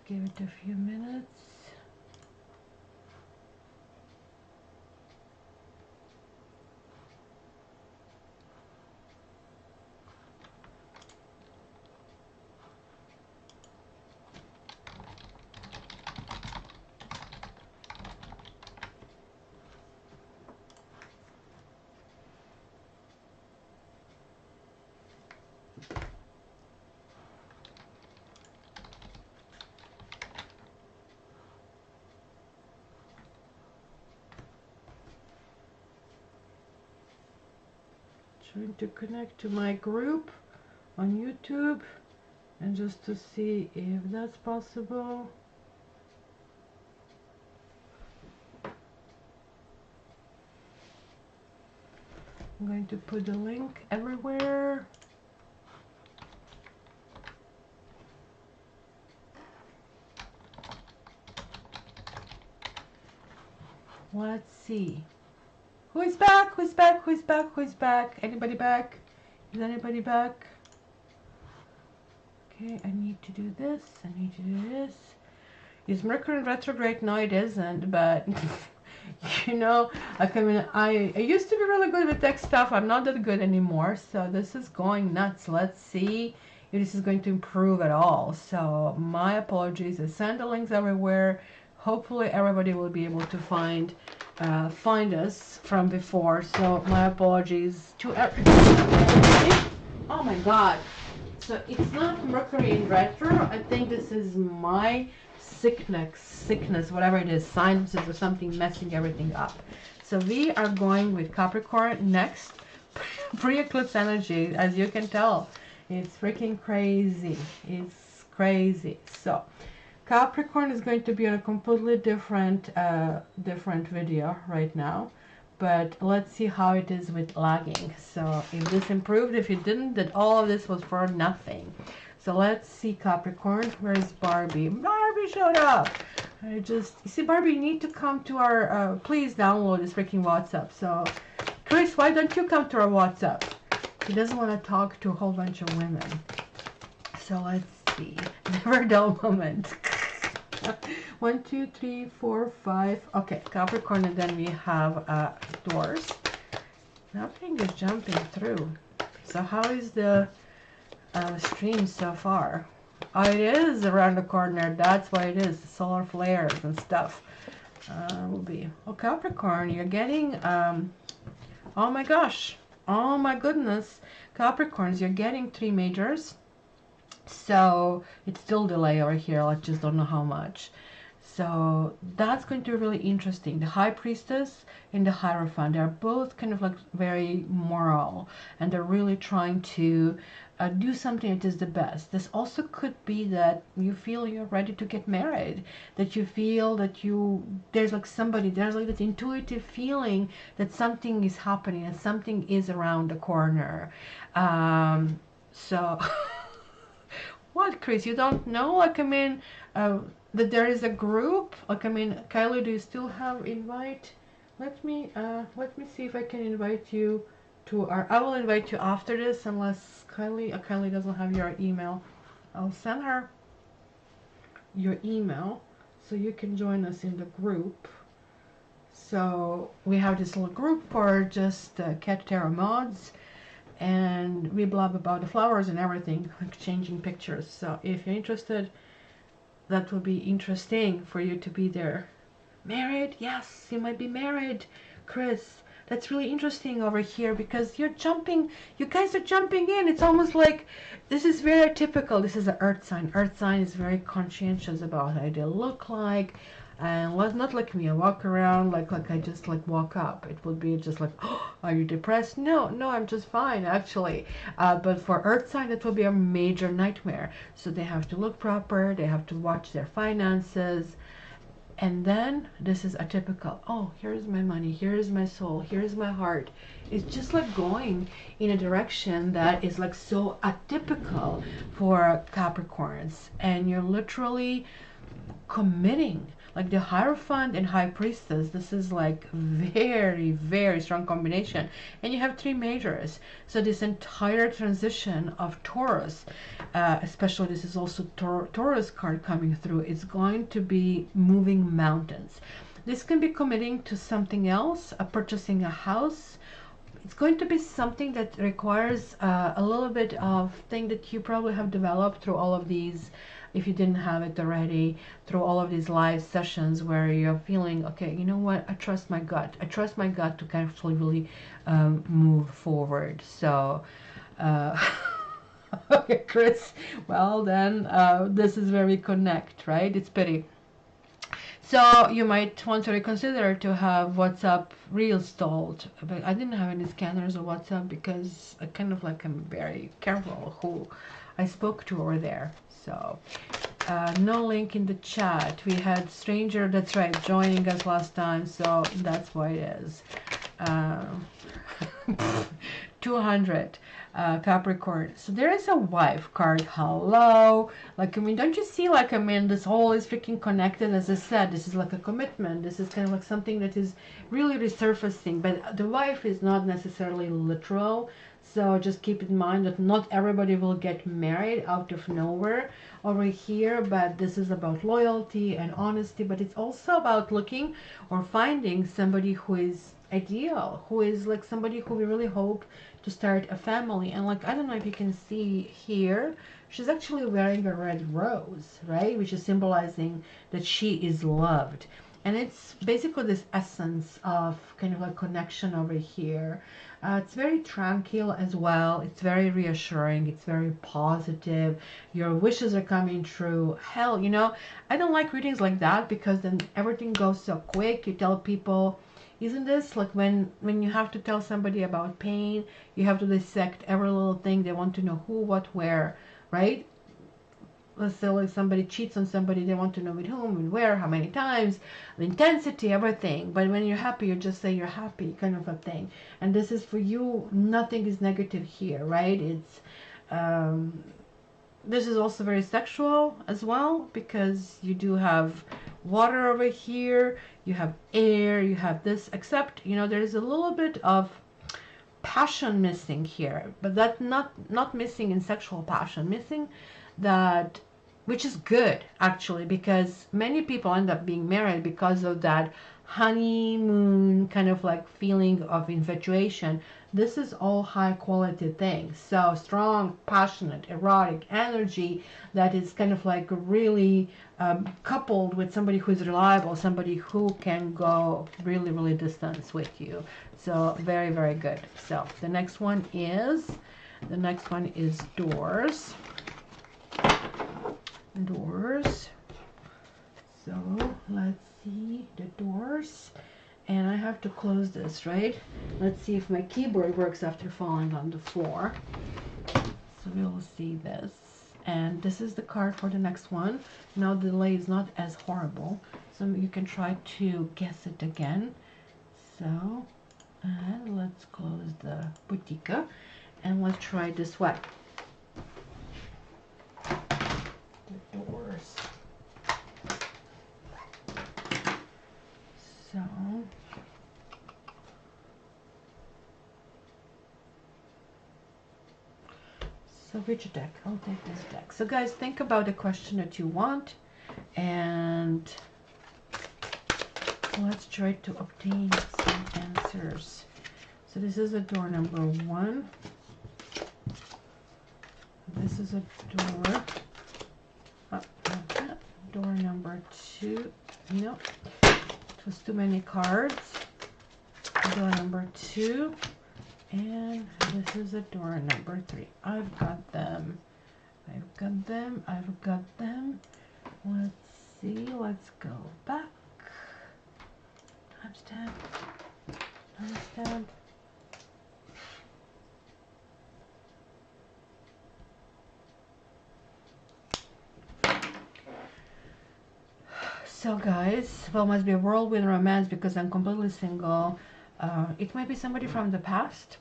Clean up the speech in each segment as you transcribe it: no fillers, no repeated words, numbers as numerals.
give it a few minutes. Trying to connect to my group on YouTube and just to see if that's possible. I'm going to put the link everywhere. Let's see. Who is back? Who's back? Who's back? Who's back? Anybody back? Is anybody back? Okay, I need to do this. I need to do this. Is Mercury in retrograde? No, it isn't, but you know, like, I mean, I used to be really good with tech stuff. I'm not that good anymore, so this is going nuts. Let's see if this is going to improve at all. So my apologies. I send the links everywhere. Hopefully everybody will be able to find us from before. So my apologies to everybody. Oh my God. So it's not Mercury in retro. I think this is my sickness, whatever it is, sinuses or something messing everything up. So we are going with Capricorn next. Pre-eclipse energy, as you can tell, it's freaking crazy. It's crazy. So Capricorn is going to be on a completely different video right now, but let's see how it is with lagging. So if this improved, if it didn't, that all of this was for nothing. So let's see Capricorn. Where's Barbie? Barbie showed up. You see, Barbie, you need to come to our, please download this freaking WhatsApp. So Chris, why don't you come to our WhatsApp? He doesn't want to talk to a whole bunch of women. So let's see. Never a dull moment. 1, 2, 3, 4, 5. Okay, Capricorn, and then we have doors. Nothing is jumping through. So how is the stream so far? Oh, it is around the corner. That's why it is. The solar flares and stuff. Will be. Oh, Capricorn, you're getting. Oh my gosh. Oh my goodness. Capricorns, you're getting 3 majors. So it's still delay over here. I just don't know how much. So that's going to be really interesting. The High Priestess and the Hierophant, they're both kind of like very moral, and they're really trying to do something that is the best. This also could be that you feel you're ready to get married, that you feel that there's like somebody, there's like that intuitive feeling that something is happening and something is around the corner. So what, Chris, you don't know? Like, I mean, that there is a group. Like, I mean, Kylie, do you still have invite? Let me see if I can invite you to our. I will invite you after this, unless Kylie doesn't have your email. I'll send her your email so you can join us in the group. So we have this little group for just Cat Tarot mods, and we blab about the flowers and everything, exchanging pictures. So if you're interested, that will be interesting for you to be there. Married? Yes, you might be married, Chris. That's really interesting over here because you're jumping, you guys are jumping in. It's almost like this is very typical. This is an earth sign. Earth sign is very conscientious about how they look like. And not like me, I walk around like I just like walk up. It would be just like, oh, are you depressed? No, I'm just fine actually. But for earth sign, that will be a major nightmare. So they have to look proper, they have to watch their finances. And then this is atypical. Oh, here's my money, here's my soul, here's my heart. It's just like going in a direction that is like so atypical for Capricorns. And you're literally committing. like the Hierophant and High Priestess. This is like very, very strong combination. And you have 3 majors. So this entire transition of Taurus, especially this is also Taurus card coming through, it's going to be moving mountains. This can be committing to something else, purchasing a house. It's going to be something that requires a little bit of thing that you probably have developed through all of these, if you didn't have it already, through all of these live sessions where you're feeling, okay, you know what, I trust my gut. I trust my gut to kind of really move forward. So, okay, Chris, well then, this is where we connect, right? It's pity. So you might want to reconsider to have WhatsApp reinstalled. But I didn't have any scanners or WhatsApp because I kind of like am very careful who I spoke to over there. So no link in the chat. We had stranger, that's right, joining us last time. So that's why it is. 200. Capricorn. So there is a wife card. Hello. Like, I mean, don't you see, like, I mean, this whole is freaking connected. As I said, this is like a commitment. This is kind of like something that is really resurfacing. But the wife is not necessarily literal. So just keep in mind that not everybody will get married out of nowhere over here. But this is about loyalty and honesty. But it's also about looking or finding somebody who is ideal, who is like somebody who we really hope to start a family. And like, I don't know if you can see here, she's actually wearing a red rose, right, which is symbolizing that she is loved. And it's basically this essence of kind of like connection over here. It's very tranquil as well. It's very reassuring. It's very positive. Your wishes are coming true. Hell, you know, I don't like readings like that because then everything goes so quick. You tell people, isn't this like when you have to tell somebody about pain, you have to dissect every little thing. They want to know who, what, where, right? Let's say like somebody cheats on somebody, they want to know with whom and where, how many times, the intensity, everything. But when you're happy, you just say you're happy, kind of a thing. And this is for you, nothing is negative here, right? It's this is also very sexual as well, because you do have water over here, you have air, you have this, except, you know, there's a little bit of passion missing here, but that's not missing in sexual passion, missing that, which is good actually, because many people end up being married because of that honeymoon kind of like feeling of infatuation. This is all high quality things. So strong, passionate, erotic energy that is kind of like really coupled with somebody who is reliable, somebody who can go really, really distance with you. So very, very good. So the next one is doors. Doors. So let's see the doors. And I have to close this, right? Let's see if my keyboard works after falling on the floor. So we'll see this. And this is the card for the next one. Now the delay is not as horrible, so you can try to guess it again. So, and let's close the boutique and let's try this one. The doors. So which deck? I'll take this deck. So guys, think about the question that you want and let's try to obtain some answers. So this is a door number 1. This is a door. Door number 2. Nope. It was too many cards. Door number 2. And this is a door number 3. I've got them. I've got them. I've got them. Let's see. Let's go back. Timestamp. Timestamp. So guys, well, must be a whirlwind romance because I'm completely single. It might be somebody from the past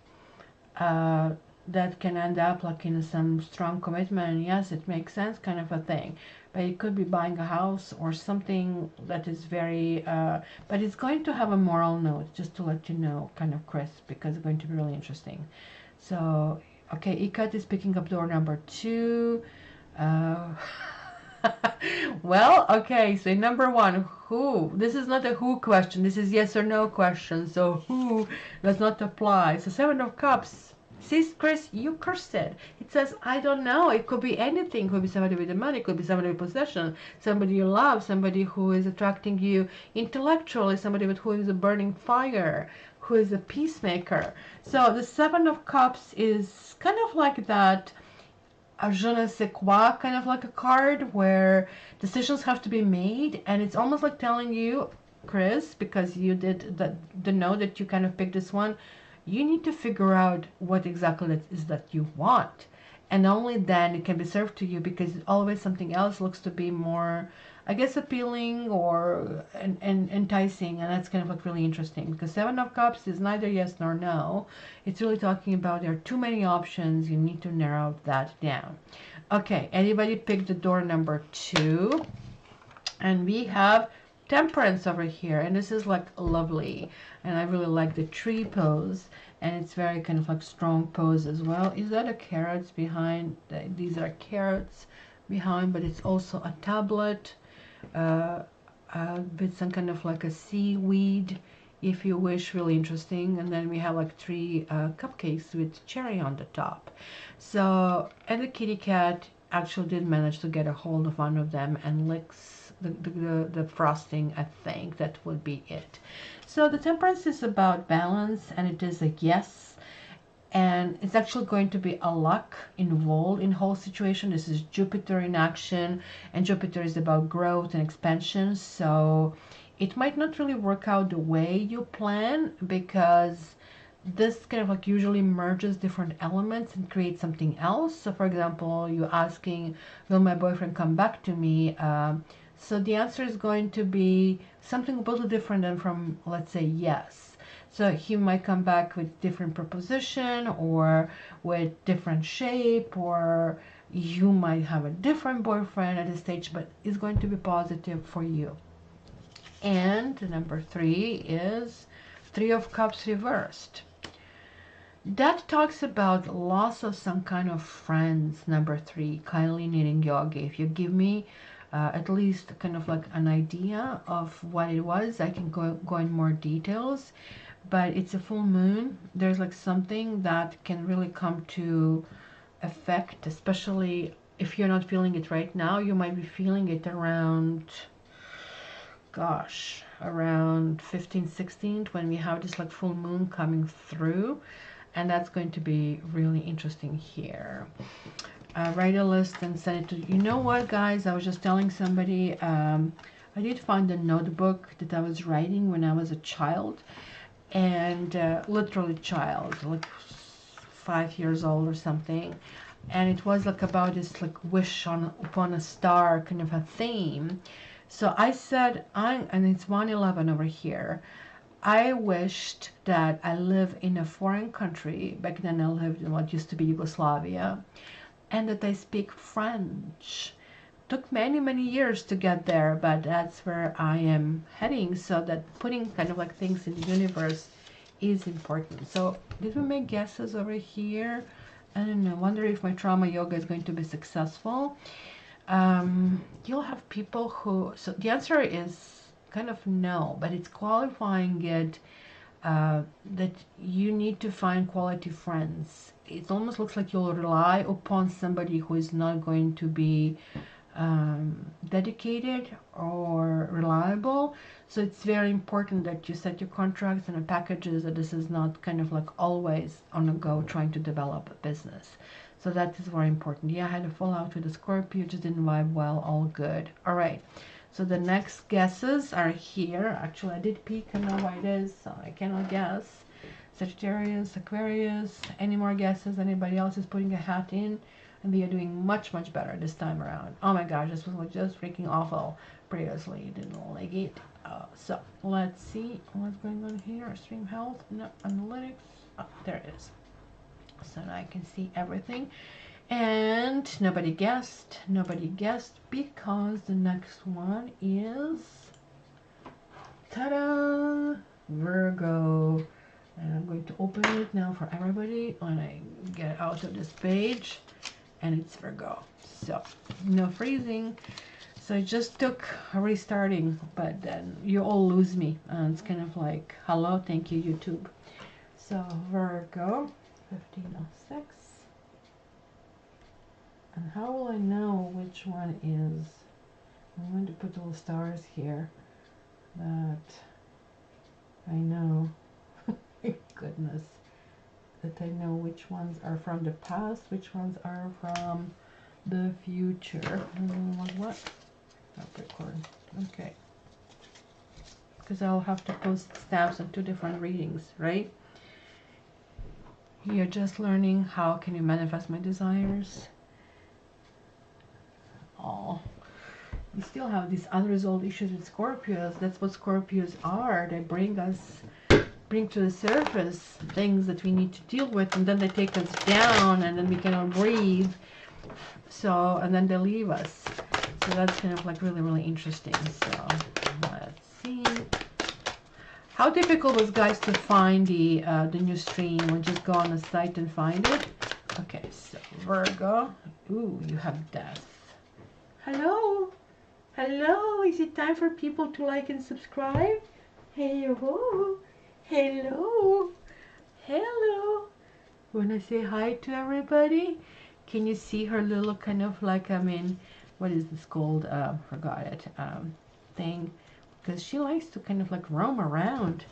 that can end up like in some strong commitment. And yes, it makes sense, kind of a thing. but it could be buying a house or something that is very, but it's going to have a moral note, just to let you know, kind of, Chris, because it's going to be really interesting. So, okay, Ikat is picking up door number 2. Well, okay, so number 1, who? This is not a who question. This is yes or no question. So who does not apply. So 7 of Cups. See, Chris, you cursed it. It says, I don't know. It could be anything. It could be somebody with the money. It could be somebody with possession. Somebody you love. Somebody who is attracting you intellectually. Somebody with who is a burning fire. Who is a peacemaker. So the 7 of Cups is kind of like that a je ne sais quoi kind of like a card where decisions have to be made, and it's almost like telling you, Chris, because you did the note that you kind of picked this one, you need to figure out what exactly it is that you want, and only then it can be served to you, because always something else looks to be more, I guess, appealing or and enticing, and that's kind of like really interesting, because 7 of Cups is neither yes nor no. It's really talking about there are too many options. You need to narrow that down. Okay, anybody pick the door number 2? And we have Temperance over here, and this is like lovely, and I really like the tree pose, and it's very kind of like strong pose as well. Is that a carrots behind? These are carrots behind, but it's also a tablet with some kind of like a seaweed, if you wish, really interesting. And then we have like 3 cupcakes with cherry on the top. So, and the kitty cat actually did manage to get a hold of one of them and licks the frosting. I think that would be it. So the Temperance is about balance, and it is a yes, and it's actually going to be a luck involved in the whole situation. This is Jupiter in action, and Jupiter is about growth and expansion, so it might not really work out the way you plan, because this kind of like usually merges different elements and creates something else. So for example, you asking, will my boyfriend come back to me? So the answer is going to be something a little different than from, let's say, yes. So he might come back with different proposition or with different shape, or you might have a different boyfriend at this stage, but it's going to be positive for you. And number 3 is 3 of Cups reversed. That talks about loss of some kind of friends, number 3, kindly needing yogi. If you give me at least kind of like an idea of what it was, I can go in more details, but it's a full moon. There's like something that can really come to effect, especially if you're not feeling it right now. You might be feeling it around, gosh, around 15, 16, when we have this like full moon coming through, and that's going to be really interesting here. Write a list and send it to you. Know what, guys, I was just telling somebody, I did find a notebook that I was writing when I was a child, and literally child, like 5 years old or something, and it was like about this like wish upon a star kind of a theme. So I said, and it's 111 over here, I wished that I live in a foreign country. Back then I lived in what used to be Yugoslavia, and that I speak French. Took many, many years to get there, but that's where I am heading. So that putting kind of like things in the universe is important. So did we make guesses over here? I don't know. Wonder if my trauma yoga is going to be successful. You'll have people who, so the answer is kind of no, but it's qualifying it that you need to find quality friends. It almost looks like you'll rely upon somebody who is not going to be dedicated or reliable. So it's very important that you set your contracts and packages, that this is not kind of like always on the go trying to develop a business. So that is very important. Yeah, I had a fallout with the Scorpio, just didn't vibe well, all good. All right, so the next guesses are here. Actually, I did peek and know what it is, so I cannot guess. Sagittarius, Aquarius. Any more guesses? Anybody else is putting a hat in? And we are doing much, much better this time around. Oh my gosh, this was like just freaking awful previously. Didn't like it. So let's see what's going on here. Stream health, no analytics. Oh, there it is. So now I can see everything. And nobody guessed because the next one is, ta-da, Virgo. And I'm going to open it now for everybody when I get out of this page. And it's Virgo. So, no freezing. So it just took a restarting, but then you all lose me. And it's kind of like, hello, thank you, YouTube. So, Virgo, 1506. And how will I know which one is? I'm going to put little stars here that I know. Goodness. That I know which ones are from the past, which ones are from the future. What? Capricorn. Okay. Because I'll have to post stamps on 2 different readings, right? You're just learning how can you manifest my desires. Oh, we still have these unresolved issues with Scorpios. That's what Scorpios are. They bring to the surface things that we need to deal with, and then they take us down, and then we cannot breathe. So, and then they leave us. So that's kind of like really, really interesting. So let's see. How difficult was, guys, to find the new stream? Or just go on the site and find it? Okay, so Virgo. Ooh, you have death. Hello? Hello? Is it time for people to like and subscribe? Hello? Hello? Hello? Wanna say hi to everybody? Can you see her little kind of like, I mean, what is this called? Forgot it. Thing. Because she likes to kind of like roam around.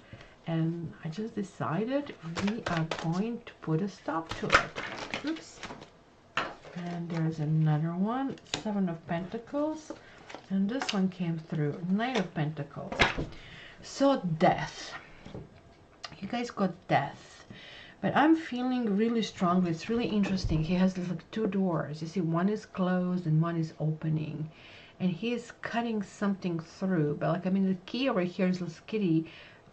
And I just decided we are going to put a stop to it. Oops. And there's another one, 7 of Pentacles, and this one came through, 9 of Pentacles. So death. You guys got death. But I'm feeling really strongly. It's really interesting. He has like 2 doors. You see, one is closed and one is opening. And he is cutting something through. But like, I mean, the key over here is this kitty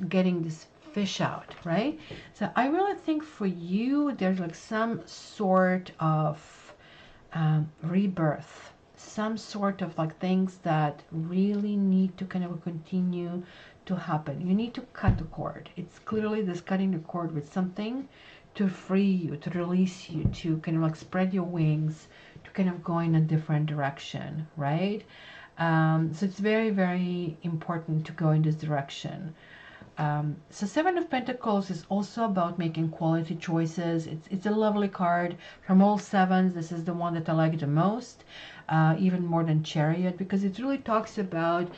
getting this fish out, right? So I really think for you, there's like some sort of rebirth, some sort of like things that really need to kind of continue to happen. You need to cut the cord. It's clearly this cutting the cord with something to free you, to release you, to kind of like spread your wings, to kind of go in a different direction, right? So it's very, very important to go in this direction. So 7 of Pentacles is also about making quality choices. It's a lovely card. From all 7s, this is the one that I like the most, even more than Chariot, because it really talks about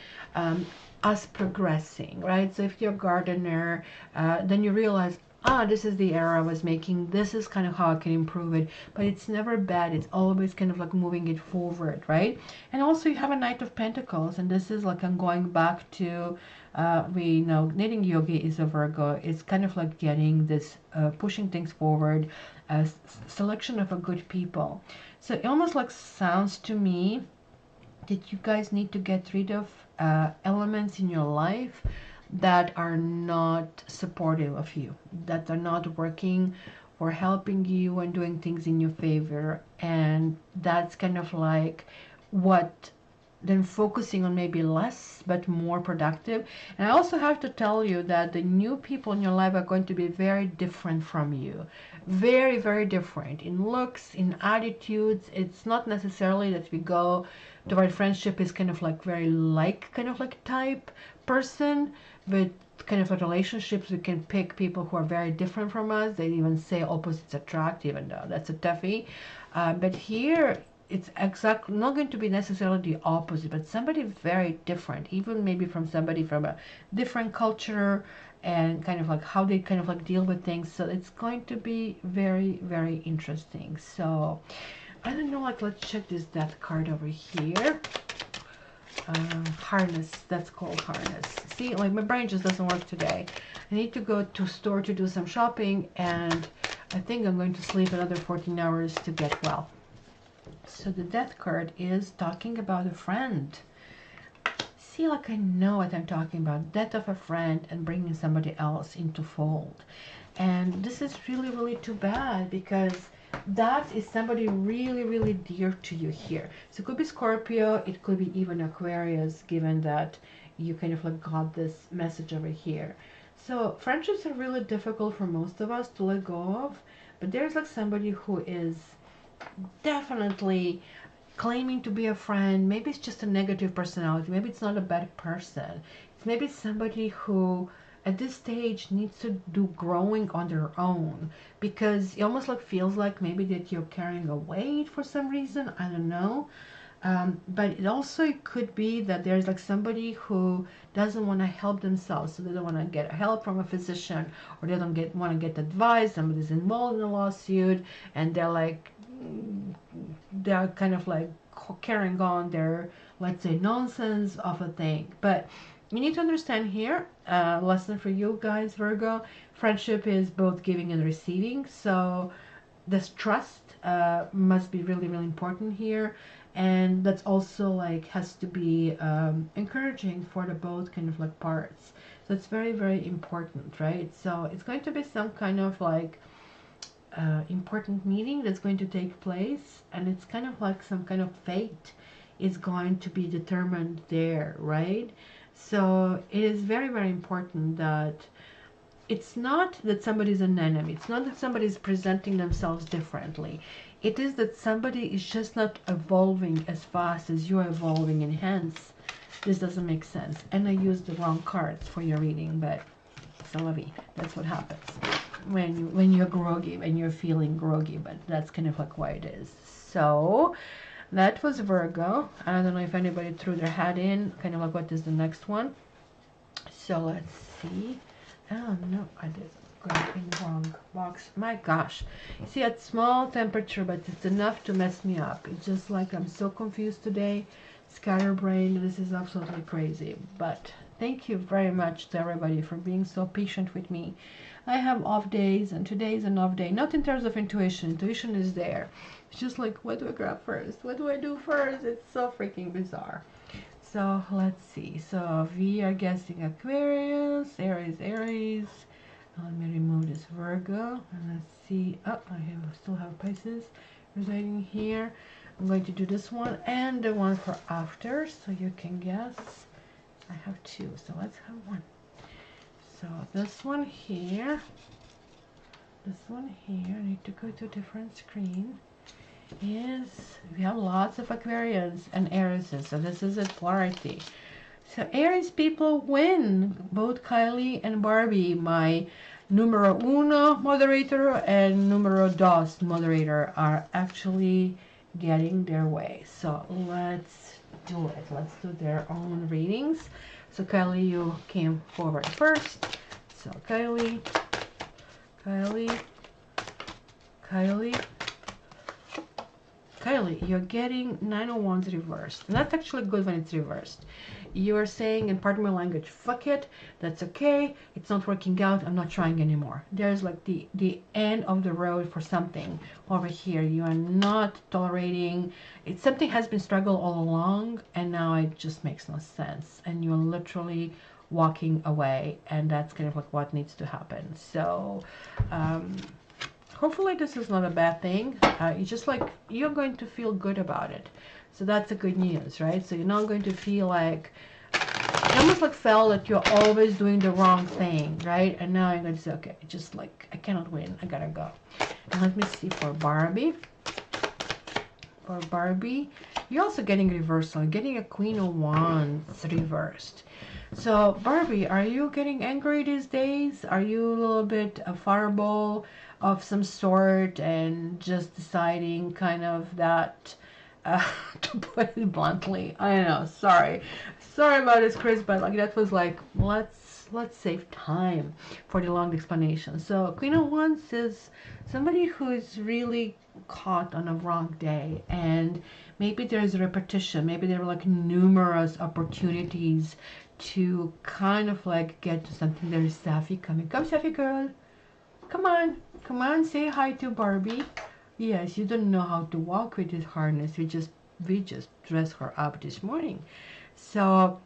us progressing, right? So if you're a gardener, then you realize, this is the error I was making. This is kind of how I can improve it. But it's never bad. It's always kind of like moving it forward, right? And also you have a Knight of Pentacles, and this is like I'm going back to, we know knitting yogi is a Virgo. It's kind of like getting this, pushing things forward, selection of a good people. So it almost like sounds to me that you guys need to get rid of elements in your life that are not supportive of you, that are not working or helping you and doing things in your favor. And that's kind of like what then focusing on maybe less but more productive. And I also have to tell you that the new people in your life are going to be very different from you. Very, very different in looks, in attitudes. It's not necessarily that we go toward friendship is kind of like very like kind of like type person, but kind of like relationships, we can pick people who are very different from us. They even say opposites attract, even though that's a toughie. But here it's exactly not going to be necessarily the opposite, but somebody very different, even maybe from somebody from a different culture, and kind of like how they kind of like deal with things. So it's going to be very, very interesting. So I don't know, like let's check this death card over here. Harness, that's called harness. See, like my brain just doesn't work today. I need to go to store to do some shopping, and I think I'm going to sleep another 14 hours to get well. So the death card is talking about a friend. See, like I know what I'm talking about. Death of a friend and bringing somebody else into fold. And this is really, really too bad, because that is somebody really, really dear to you here. So it could be Scorpio, it could be even Aquarius, given that you kind of like got this message over here. So friendships are really difficult for most of us to let go of, but there's like somebody who is definitely claiming to be a friend. Maybe it's just a negative personality. Maybe it's not a bad person. It's maybe somebody who at this stage needs to do growing on their own, because it almost like feels like maybe that you're carrying a weight for some reason. I don't know. But it also could be that there's like somebody who doesn't want to help themselves, so they don't want to get help from a physician, or they don't want to get advice. Somebody's involved in a lawsuit, and they're kind of like carrying on their, let's say, nonsense of a thing. But you need to understand here, lesson for you guys, Virgo, friendship is both giving and receiving. So this trust must be really, really important here. And that's also like has to be encouraging for the both kind of like parts. So it's very, very important, right? So it's going to be some kind of like important meeting that's going to take place, and it's kind of like some kind of fate is going to be determined there, right? So it is very, very important that it's not that somebody's an enemy. It's not that somebody's presenting themselves differently. It is that somebody is just not evolving as fast as you're evolving, and hence this doesn't make sense. And I used the wrong cards for your reading, but c'est la vie. That's what happens when you're groggy, when you're feeling groggy. But that's kind of like why it is. So that was Virgo. I don't know if anybody threw their hat in, kind of like what is the next one. So let's see. Oh no, I did grab in the wrong box. My gosh. See, at small temperature, but it's enough to mess me up. It's just like I'm so confused today. Scatterbrained. This is absolutely crazy. But thank you very much to everybody for being so patient with me. I have off days, and today is an off day. Not in terms of intuition. Intuition is there. It's just like, what do I grab first? What do I do first? It's so freaking bizarre. So let's see. So we are guessing Aquarius, Aries. Let me remove this Virgo, and let's see. Oh, still have Pisces residing here. I'm going to do this one and the one for after, so you can guess. I have two, so let's have one. So this one here, I need to go to a different screen. Is we have lots of Aquarians and Aries, so this is a polarity. So Aries people win. Both Kylie and Barbie, my numero uno moderator and numero dos moderator, are actually getting their way. So let's do it. Let's do their own readings. So Kylie, you came forward first. So Kylie, you're getting 9 of Wands reversed. And that's actually good when it's reversed. You are saying, in pardon my language, fuck it, that's okay, it's not working out, I'm not trying anymore. There's like the end of the road for something over here. You are not tolerating it. Something has been struggle all along, and now it just makes no sense. And you're literally walking away, and that's kind of like what needs to happen. So hopefully this is not a bad thing. It's just like you're going to feel good about it. So that's the good news, right? So you're not going to feel like, you almost like felt that you're always doing the wrong thing, right? And now you're going to say, okay, just like, I cannot win, I gotta go. And let me see for Barbie. For Barbie, you're also getting reversal, getting a Queen of Wands reversed. So Barbie, are you getting angry these days? Are you a little bit a fireball of some sort and just deciding kind of that, to put it bluntly, I know, sorry about this, Chris, but like that was like, let's save time for the long explanation. So Queen of Wands is somebody who is really caught on a wrong day, and maybe there's a repetition, maybe there were like numerous opportunities to kind of like get to something. There is Safi coming. Come Safi girl, come on, say hi to Barbie. Yes, you don't know how to walk with this harness. We just dressed her up this morning. So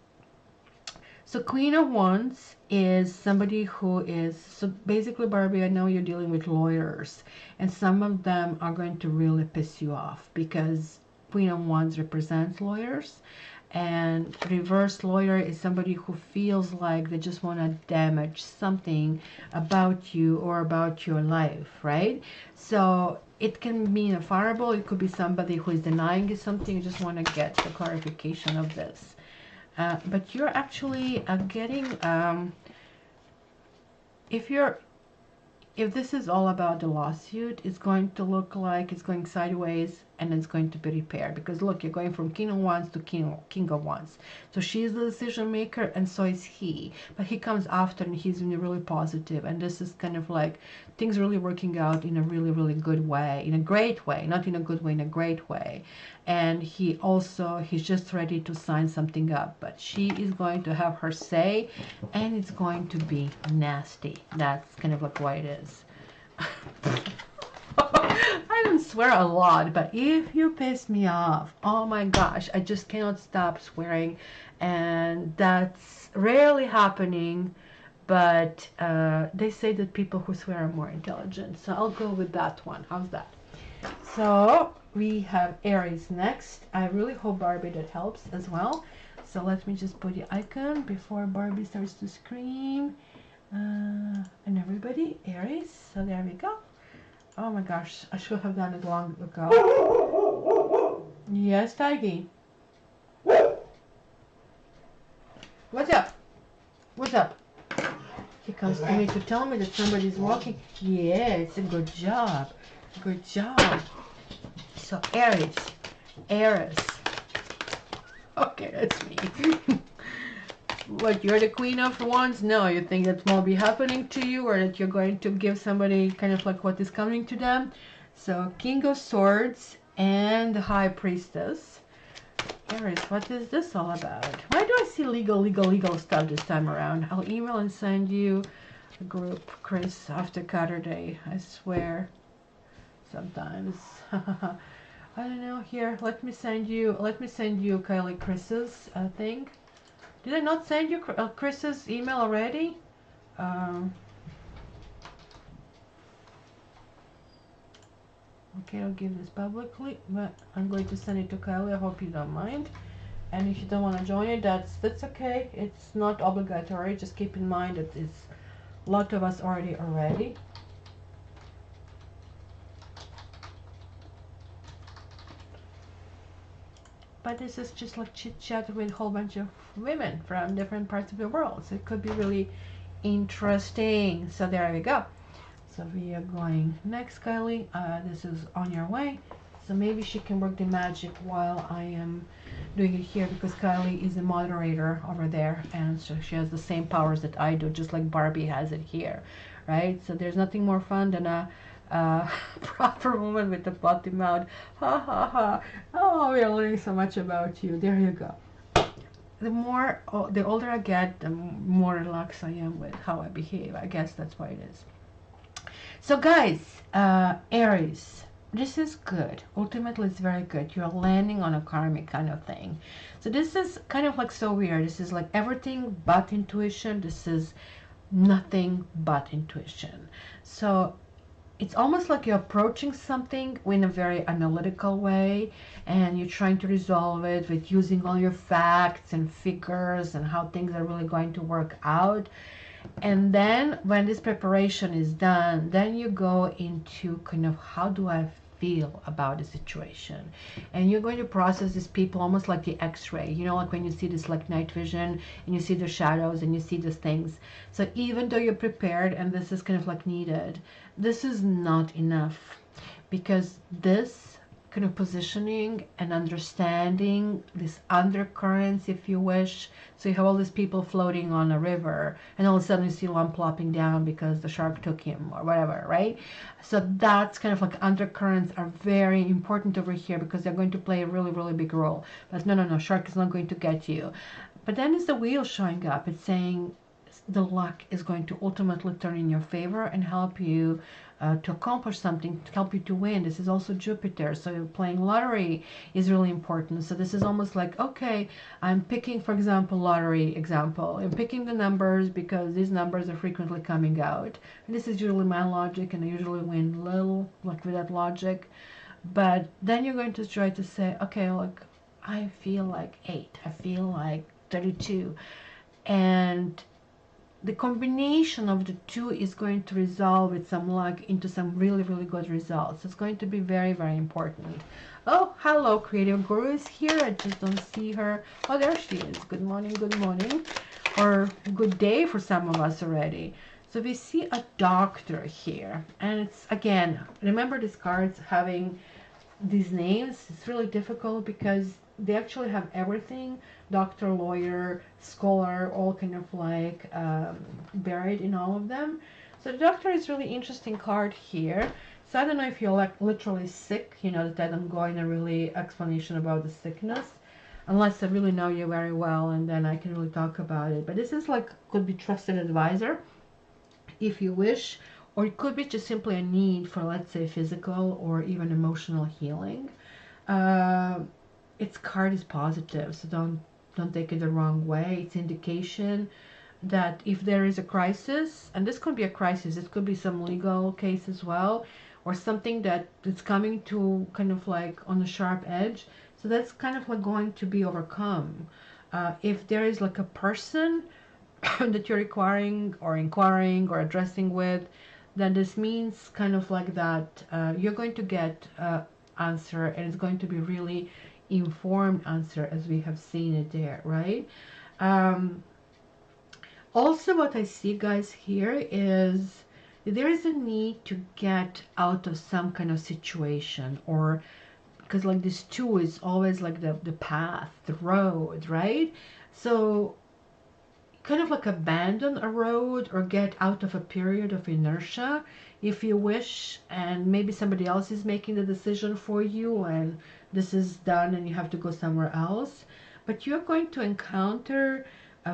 So Queen of Wands is somebody who is, so basically Barbie, I know you're dealing with lawyers, and some of them are going to really piss you off because Queen of Wands represents lawyers, and reverse lawyer is somebody who feels like they just want to damage something about you or about your life, right? So it can mean a fireball. It could be somebody who is denying you something. You just want to get the clarification of this. But you're actually getting, if this is all about the lawsuit, it's going to look like it's going sideways and it's going to be repaired. Because look, you're going from King of Wands to King of Wands. So she's the decision maker and so is he. But he comes after and he's really positive. And this is kind of like things really working out in a really, really good way. In a great way. Not in a good way, in a great way. And he's just ready to sign something up. But she is going to have her say and it's going to be nasty. That's kind of like what it is. I don't swear a lot, but if you piss me off, oh my gosh, I just cannot stop swearing, and that's rarely happening, but they say that people who swear are more intelligent, so I'll go with that one. How's that? So we have Aries next. I really hope, Barbie, that helps as well. So let me just put the icon before Barbie starts to scream. And everybody, Aries, so there we go. Oh my gosh, I should have done it long ago. Yes, Tiggy. What's up? What's up? He comes to me to tell me that somebody's walking. Yeah, it's a good job. Good job. So Aries. Okay, that's me. What, you're the Queen of Wands? No, you think that will be happening to you, or that you're going to give somebody kind of like what is coming to them? So King of Swords and the High Priestess. Aries, what is this all about? Why do I see legal stuff this time around? I'll email and send you a group, Chris, after Saturday. I swear. Sometimes. I don't know. Here, let me send you Kylie Chris's thing. Did I not send you Chris's email already? Okay, I'll give this publicly, but I'm going to send it to Kylie. I hope you don't mind. And if you don't want to join it, that's okay. It's not obligatory. Just keep in mind that it's a lot of us already. But this is just like chit chat with a whole bunch of women from different parts of the world. So it could be really interesting. So there we go. So we are going next, Kylie. This is on your way. So maybe she can work the magic while I am doing it here, because Kylie is a moderator over there. And so she has the same powers that I do, just like Barbie has it here. Right? So there's nothing more fun than a proper woman with a potty mouth. Ha ha ha. Oh, we are learning so much about you. There you go. The older I get, the more relaxed I am with how I behave. I guess that's why it is. So guys, Aries, this is good. Ultimately, it's very good. You're landing on a karmic kind of thing. So this is kind of like so weird. This is like everything but intuition. This is nothing but intuition. So it's almost like you're approaching something in a very analytical way, and you're trying to resolve it with using all your facts and figures and how things are really going to work out. And then when this preparation is done, then you go into kind of, how do I feel about the situation? And you're going to process these people almost like the x-ray, you know, like when you see this like night vision and you see the shadows and you see these things. So even though you're prepared and this is kind of like needed, this is not enough, because this kind of positioning and understanding these undercurrents, if you wish. So you have all these people floating on a river, and all of a sudden you see one plopping down because the shark took him or whatever, right? So that's kind of like undercurrents are very important over here, because they're going to play a really, really big role. But no, shark is not going to get you. But then it's the wheel showing up. It's saying the luck is going to ultimately turn in your favor and help you to accomplish something, to help you to win. This is also Jupiter, so playing lottery is really important. So this is almost like, okay, I'm picking, for example, lottery example. I'm picking the numbers because these numbers are frequently coming out. And this is usually my logic, and I usually win little, like with that logic. But then you're going to try to say, okay, look, I feel like 8. I feel like 32. And the combination of the two is going to resolve with some luck into some really, really good results. It's going to be very, very important. Oh, hello, Creative Guru is here. I just don't see her. Oh, there she is. Good morning, or good day for some of us already. So we see a doctor here, and it's, again, remember these cards having these names. It's really difficult because they actually have everything: doctor, lawyer, scholar, all kind of like buried in all of them. So the doctor is really interesting card here. So I don't know if you're like literally sick, you know, that I don't go in a really explanation about the sickness unless I really know you very well, and then I can really talk about it. But this is like, could be trusted advisor if you wish, or it could be just simply a need for, let's say, physical or even emotional healing. Its card is positive, so don't take it the wrong way. It's indication that if there is a crisis, and this could be a crisis, it could be some legal case as well, or something that it's coming to kind of like on a sharp edge, so that's kind of like going to be overcome. If there is like a person that you're inquiring or addressing with, then this means kind of like that you're going to get answer, and it's going to be really informed answer, as we have seen it there, right? Also, what I see, guys, here is there is a need to get out of some kind of situation, or because like this 2 is always like the path, the road, right? So kind of like abandon a road or get out of a period of inertia if you wish, and maybe somebody else is making the decision for you and this is done and you have to go somewhere else. But you're going to encounter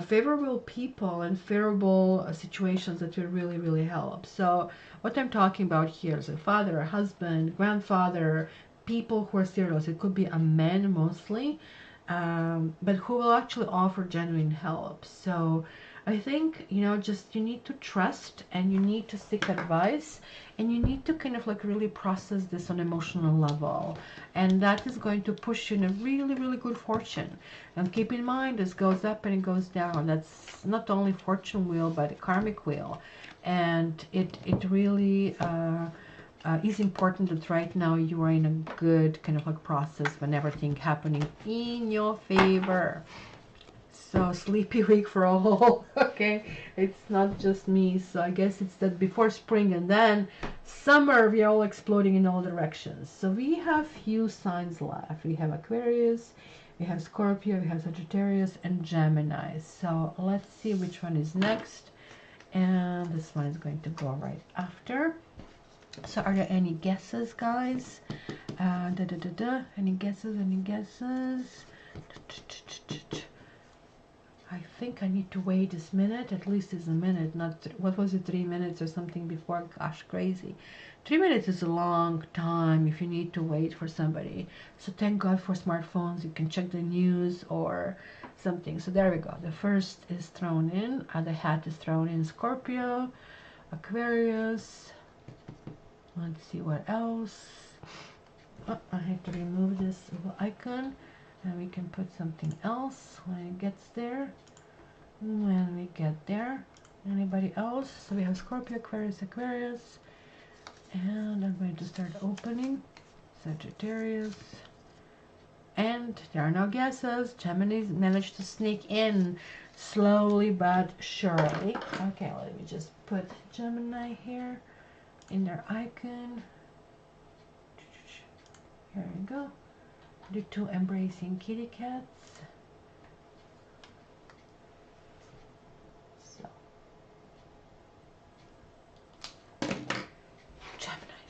favorable people and favorable situations that will really, really help. So what I'm talking about here is a father, a husband, grandfather, people who are serious. It could be a man mostly, but who will actually offer genuine help. So I think, you know, just you need to trust, and you need to seek advice, and you need to kind of like really process this on emotional level, and that is going to push you in a really, really good fortune. And keep in mind, this goes up and it goes down. That's not only fortune wheel, but a karmic wheel, and it really is important that right now you are in a good kind of like process when everything happening in your favor. So sleepy week for all. Okay, it's not just me. So I guess it's that before spring and then summer we are all exploding in all directions. So we have few signs left. We have Aquarius, we have Scorpio, we have Sagittarius, and Gemini. So let's see which one is next, and this one is going to go right after. So are there any guesses, guys? Any guesses? Any guesses? I think I need to wait this minute. At least it's a minute, not what was it, 3 minutes or something before? Gosh, crazy. 3 minutes is a long time if you need to wait for somebody. So thank God for smartphones. You can check the news or something. So there we go. The first is thrown in. The hat is thrown in. Scorpio, Aquarius. Let's see what else. Oh, I have to remove this little icon, and we can put something else when it gets there. When we get there. Anybody else? So we have Scorpio, Aquarius, Aquarius. And I'm going to start opening. Sagittarius. And there are no guesses. Gemini managed to sneak in slowly but surely. Okay, let me just put Gemini here in their icon. Here we go. The 2 embracing kitty cats. So, Gemini.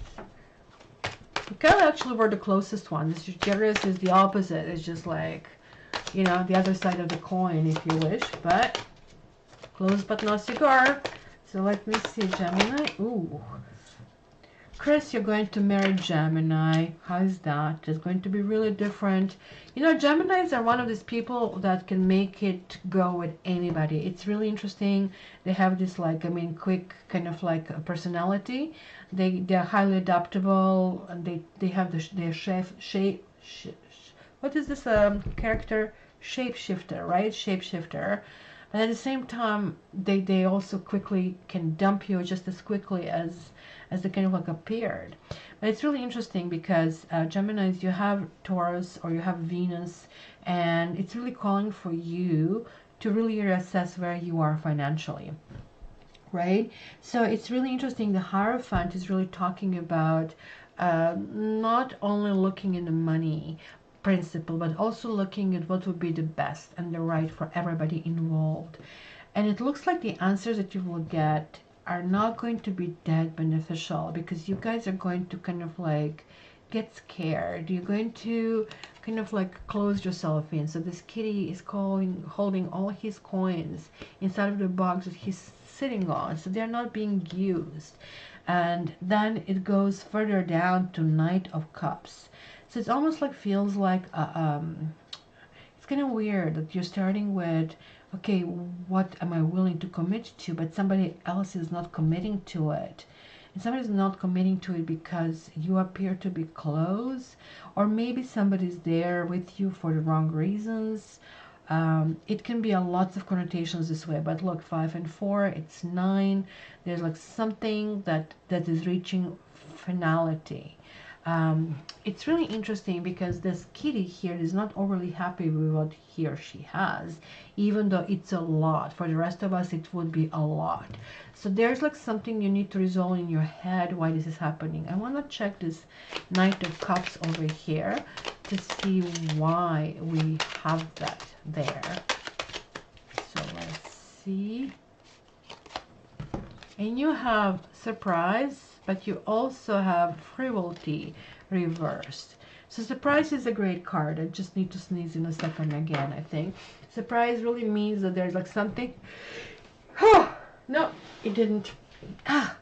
You kind of actually were the closest one. Sagittarius is the opposite. It's just like, you know, the other side of the coin, if you wish. But Close but no cigar. So let me see, Gemini. Ooh. Chris, you're going to marry Gemini. How is that? It's going to be really different. You know, Geminis are one of these people that can make it go with anybody. It's really interesting. They have this, like, I mean, quick kind of like a personality. They're highly adaptable, and they have their what is this character? Shapeshifter, right? Shapeshifter. But at the same time, they also quickly can dump you just as quickly as they kind of like appeared. But it's really interesting because Geminis, you have Taurus or you have Venus, and it's really calling for you to really reassess where you are financially, right? So it's really interesting. The Hierophant is really talking about not only looking in the money principle, but also looking at what would be the best and the right for everybody involved. And it looks like the answers that you will get are not going to be that beneficial, because you guys are going to kind of like get scared. You're going to kind of like close yourself in. So this kitty is holding all his coins inside of the box that he's sitting on, so they're not being used. And then it goes further down to Knight of Cups. So it's almost like feels like it's kind of weird that you're starting with, okay, what am I willing to commit to? But somebody else is not committing to it. And somebody's not committing to it because you appear to be close, or maybe somebody's there with you for the wrong reasons. It can be a lots of connotations this way, but look, 5 and 4, it's 9. There's like something that is reaching finality. It's really interesting because this kitty here is not overly happy with what he or she has, even though it's a lot. For the rest of us, it would be a lot. So there's like something you need to resolve in your head why this is happening. I want to check this Knight of Cups over here to see why we have that there. So let's see. And you have surprise, but you also have frivolity reversed. So surprise is a great card. I just need to sneeze in a second again, I think. Surprise really means that there's like something. No, it didn't. I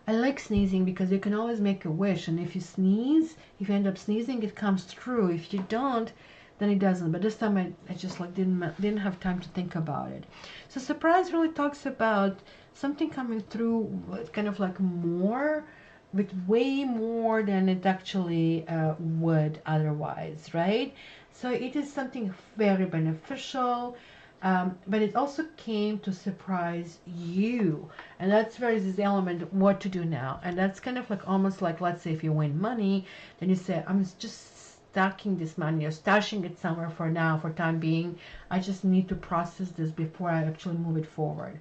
like sneezing because you can always make a wish, and if you sneeze, if you end up sneezing, it comes true. If you don't, then it doesn't. But this time I just like didn't have time to think about it. So surprise really talks about something coming through with kind of like more, with way more than it actually would otherwise, right? So it is something very beneficial, but it also came to surprise you, and that's where is this element what to do now. And that's kind of like almost like, let's say if you win money, then you say, I'm just stacking this money or stashing it somewhere for now, for time being. I just need to process this before I actually move it forward.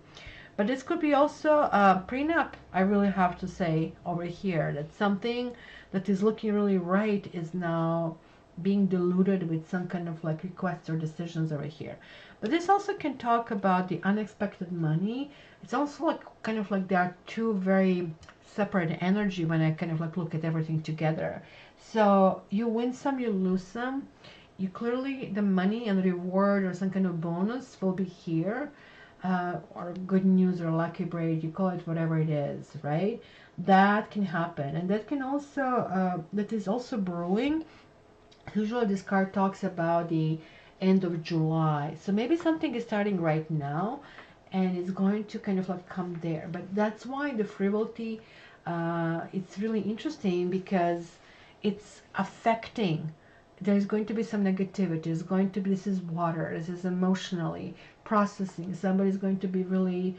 But this could be also a prenup. I really have to say over here that something that is looking really right is now being diluted with some kind of like requests or decisions over here. But this also can talk about the unexpected money. It's also like kind of like there are two very separate energy when I kind of like look at everything together. So you win some, you lose some. You clearly, the money and reward or some kind of bonus will be here. Or good news or lucky break, you call it whatever it is, right? That can happen, and that can also that is also brewing. Usually this card talks about the end of July, so maybe something is starting right now and it's going to kind of like come there. But that's why the frivolity, it's really interesting because it's affecting. There's going to be some negativity. There's going to be, this is water, this is emotionally processing. Somebody's going to be really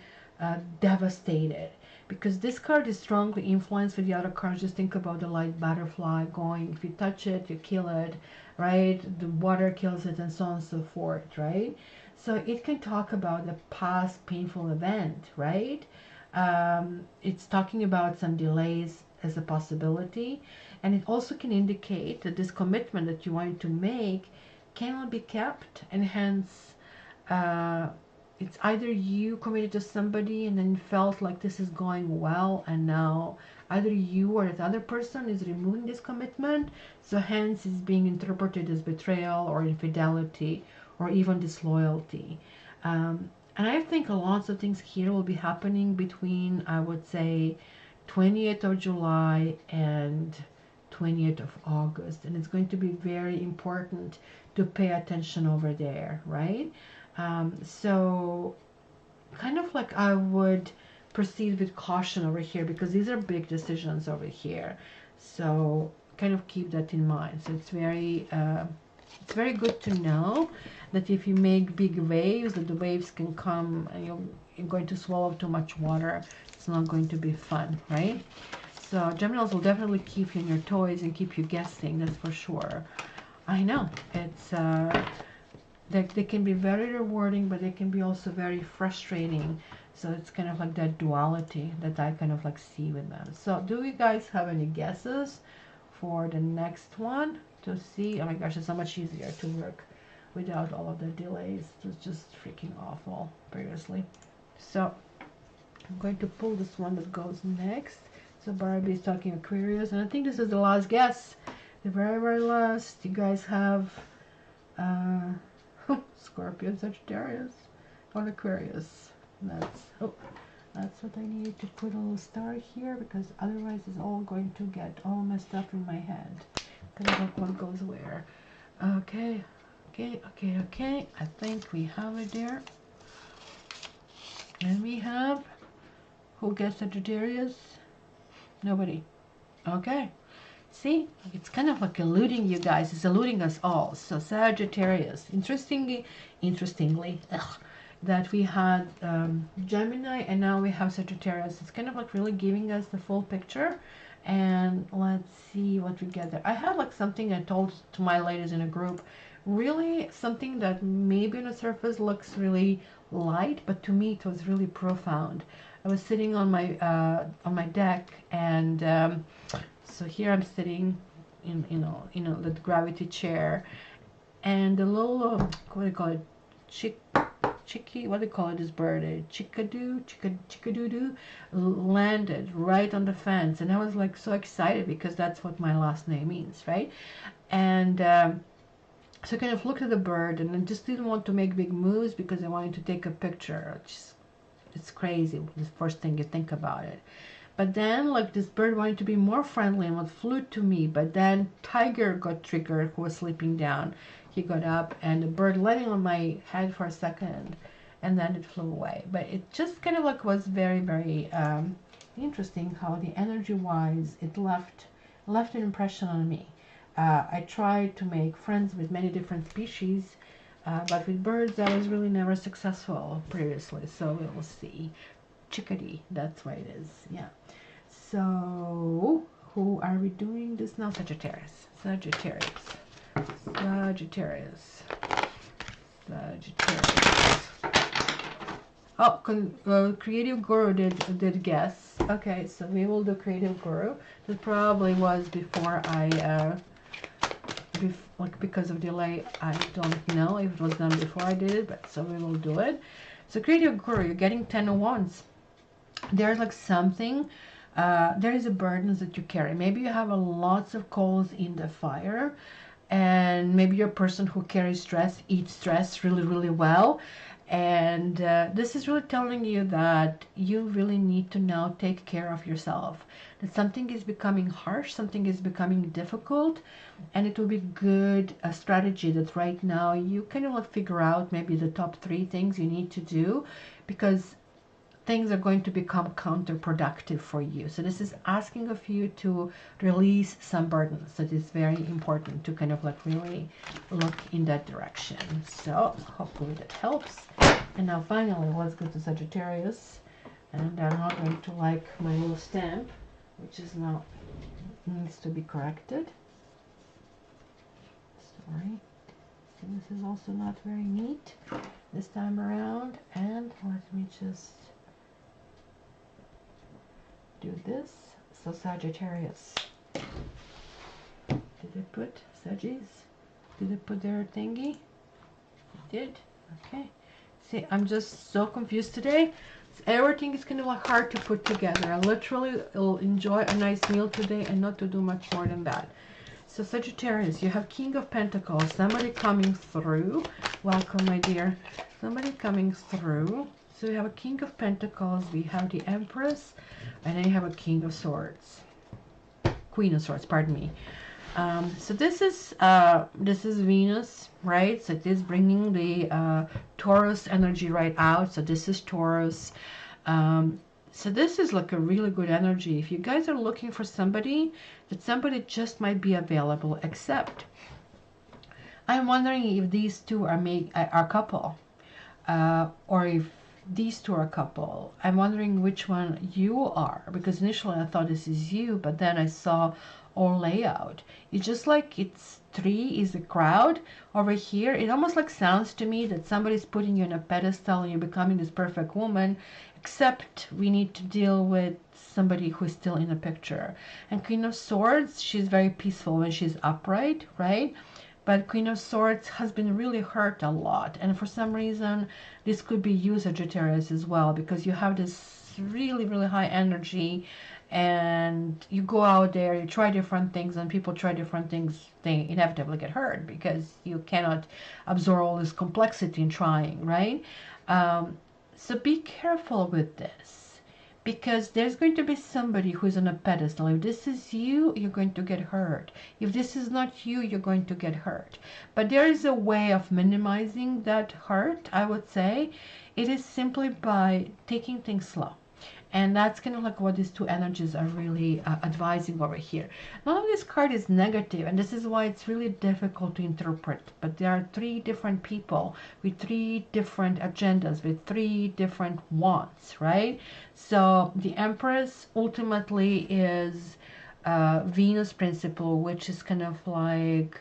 devastated because this card is strongly influenced with the other cards. Just think about the light butterfly going, if you touch it, you kill it, right? The water kills it, and so on and so forth, right? So it can talk about the past painful event, right? It's talking about some delays as a possibility, and it also can indicate that this commitment that you want to make cannot be kept, and hence it's either you committed to somebody and then felt like this is going well, and now either you or the other person is removing this commitment, so hence it's being interpreted as betrayal or infidelity or even disloyalty. And I think lots of things here will be happening between, I would say, 20th of July and 20th of August. And it's going to be very important to pay attention over there, right? So kind of like I would proceed with caution over here, because these are big decisions over here. So kind of keep that in mind. So it's very good to know that if you make big waves, that the waves can come and you're going to swallow too much water. It's not going to be fun, right? So Geminis will definitely keep you on your toes and keep you guessing, that's for sure. I know it's they can be very rewarding, but they can be also very frustrating. So it's kind of like that duality that I kind of like see with them. So do you guys have any guesses for the next one to see? Oh my gosh, it's so much easier to work without all of the delays. It's just freaking awful previously. So I'm going to pull this one that goes next. So Barbie is talking Aquarius, and I think this is the last guess, the very, very last. You guys have Scorpio, Sagittarius, or Aquarius. That's what I need to put a little star here, because otherwise it's all going to get all messed up in my head. Kind of like what goes where. Okay. I think we have it there. And we have, who gets Sagittarius? Nobody. Okay. See, it's kind of like eluding you guys. It's eluding us all. So Sagittarius. Interestingly, that we had Gemini and now we have Sagittarius. It's kind of like really giving us the full picture. And let's see what we get there. I had like something I told to my ladies in a group. Really something that maybe on the surface looks really light, but to me it was really profound. I was sitting on my deck, and so here I'm sitting in the gravity chair, and the little what do you call it, chicky, what do you call it, this bird, a chickadoo landed right on the fence, and I was like so excited because that's what my last name means, right? And so I kind of looked at the bird, and I just didn't want to make big moves because I wanted to take a picture. It's crazy, the first thing you think about it. But then, like, this bird wanted to be more friendly and flew to me. But then Tiger got triggered, who was sleeping down. He got up, and the bird landed on my head for a second, and then it flew away. But it just kind of like was very, very interesting how the energy-wise it left an impression on me. I tried to make friends with many different species, but with birds I was really never successful previously, so we will see. Chickadee, that's what it is, yeah. So, who are we doing this now? Sagittarius. Oh, Creative Guru did guess. Okay, so we will do Creative Guru. That probably was before I like because of delay. I don't know if it was done before I did it, but so we will do it. So Creative Guru, you're getting 10 of Wands. There's like something, there is a burden that you carry. Maybe you have lots of coals in the fire, and maybe you're a person who carries stress, eats stress really, really well. And this is really telling you that you really need to now take care of yourself. That something is becoming harsh, something is becoming difficult, and it will be good a strategy that right now you kind of like figure out maybe the top 3 things you need to do, because things are going to become counterproductive for you. So this is asking of you to release some burdens. That is very important to kind of like really look in that direction. So hopefully that helps. And now finally, let's go to Sagittarius. And I'm not going to like my little stamp, which is now needs to be corrected. Sorry. So this is also not very neat this time around. And let me just do this. So Sagittarius. Did they put Saggies? Did they put their thingy? They did. Okay. See, I'm just so confused today. Everything is kind of like hard to put together. I literally will enjoy a nice meal today and not to do much more than that. So Sagittarius, you have King of Pentacles, somebody coming through. Welcome, my dear. Somebody coming through. So we have a King of Pentacles, we have the Empress, and then you have a King of Swords. Queen of Swords, pardon me. So this is Venus, right? So it is bringing the Taurus energy right out. So this is Taurus. So this is like a really good energy. If you guys are looking for somebody, that somebody just might be available, except I'm wondering if these two are a couple, or if these two are a couple. I'm wondering which one you are, because initially I thought this is you, but then I saw all layout. It's just like it's three is a crowd over here. It almost like sounds to me that somebody's putting you on a pedestal and you're becoming this perfect woman, except we need to deal with somebody who's still in the picture. And Queen of Swords, she's very peaceful when she's upright, right? But Queen of Swords has been really hurt a lot, and for some reason this could be you, Sagittarius, as well, because you have this really high energy and you go out there, you try different things, and people try different things, they inevitably get hurt because you cannot absorb all this complexity in trying, right? So be careful with this, because there's going to be somebody who's on a pedestal. If this is you, you're going to get hurt. If this is not you, you're going to get hurt. But there is a way of minimizing that hurt, I would say. It is simply by taking things slow. And that's kind of like what these two energies are really advising over here. None of this card is negative, and this is why it's really difficult to interpret. But there are three different people with three different agendas, with three different wants, right? So the Empress ultimately is Venus principle, which is kind of like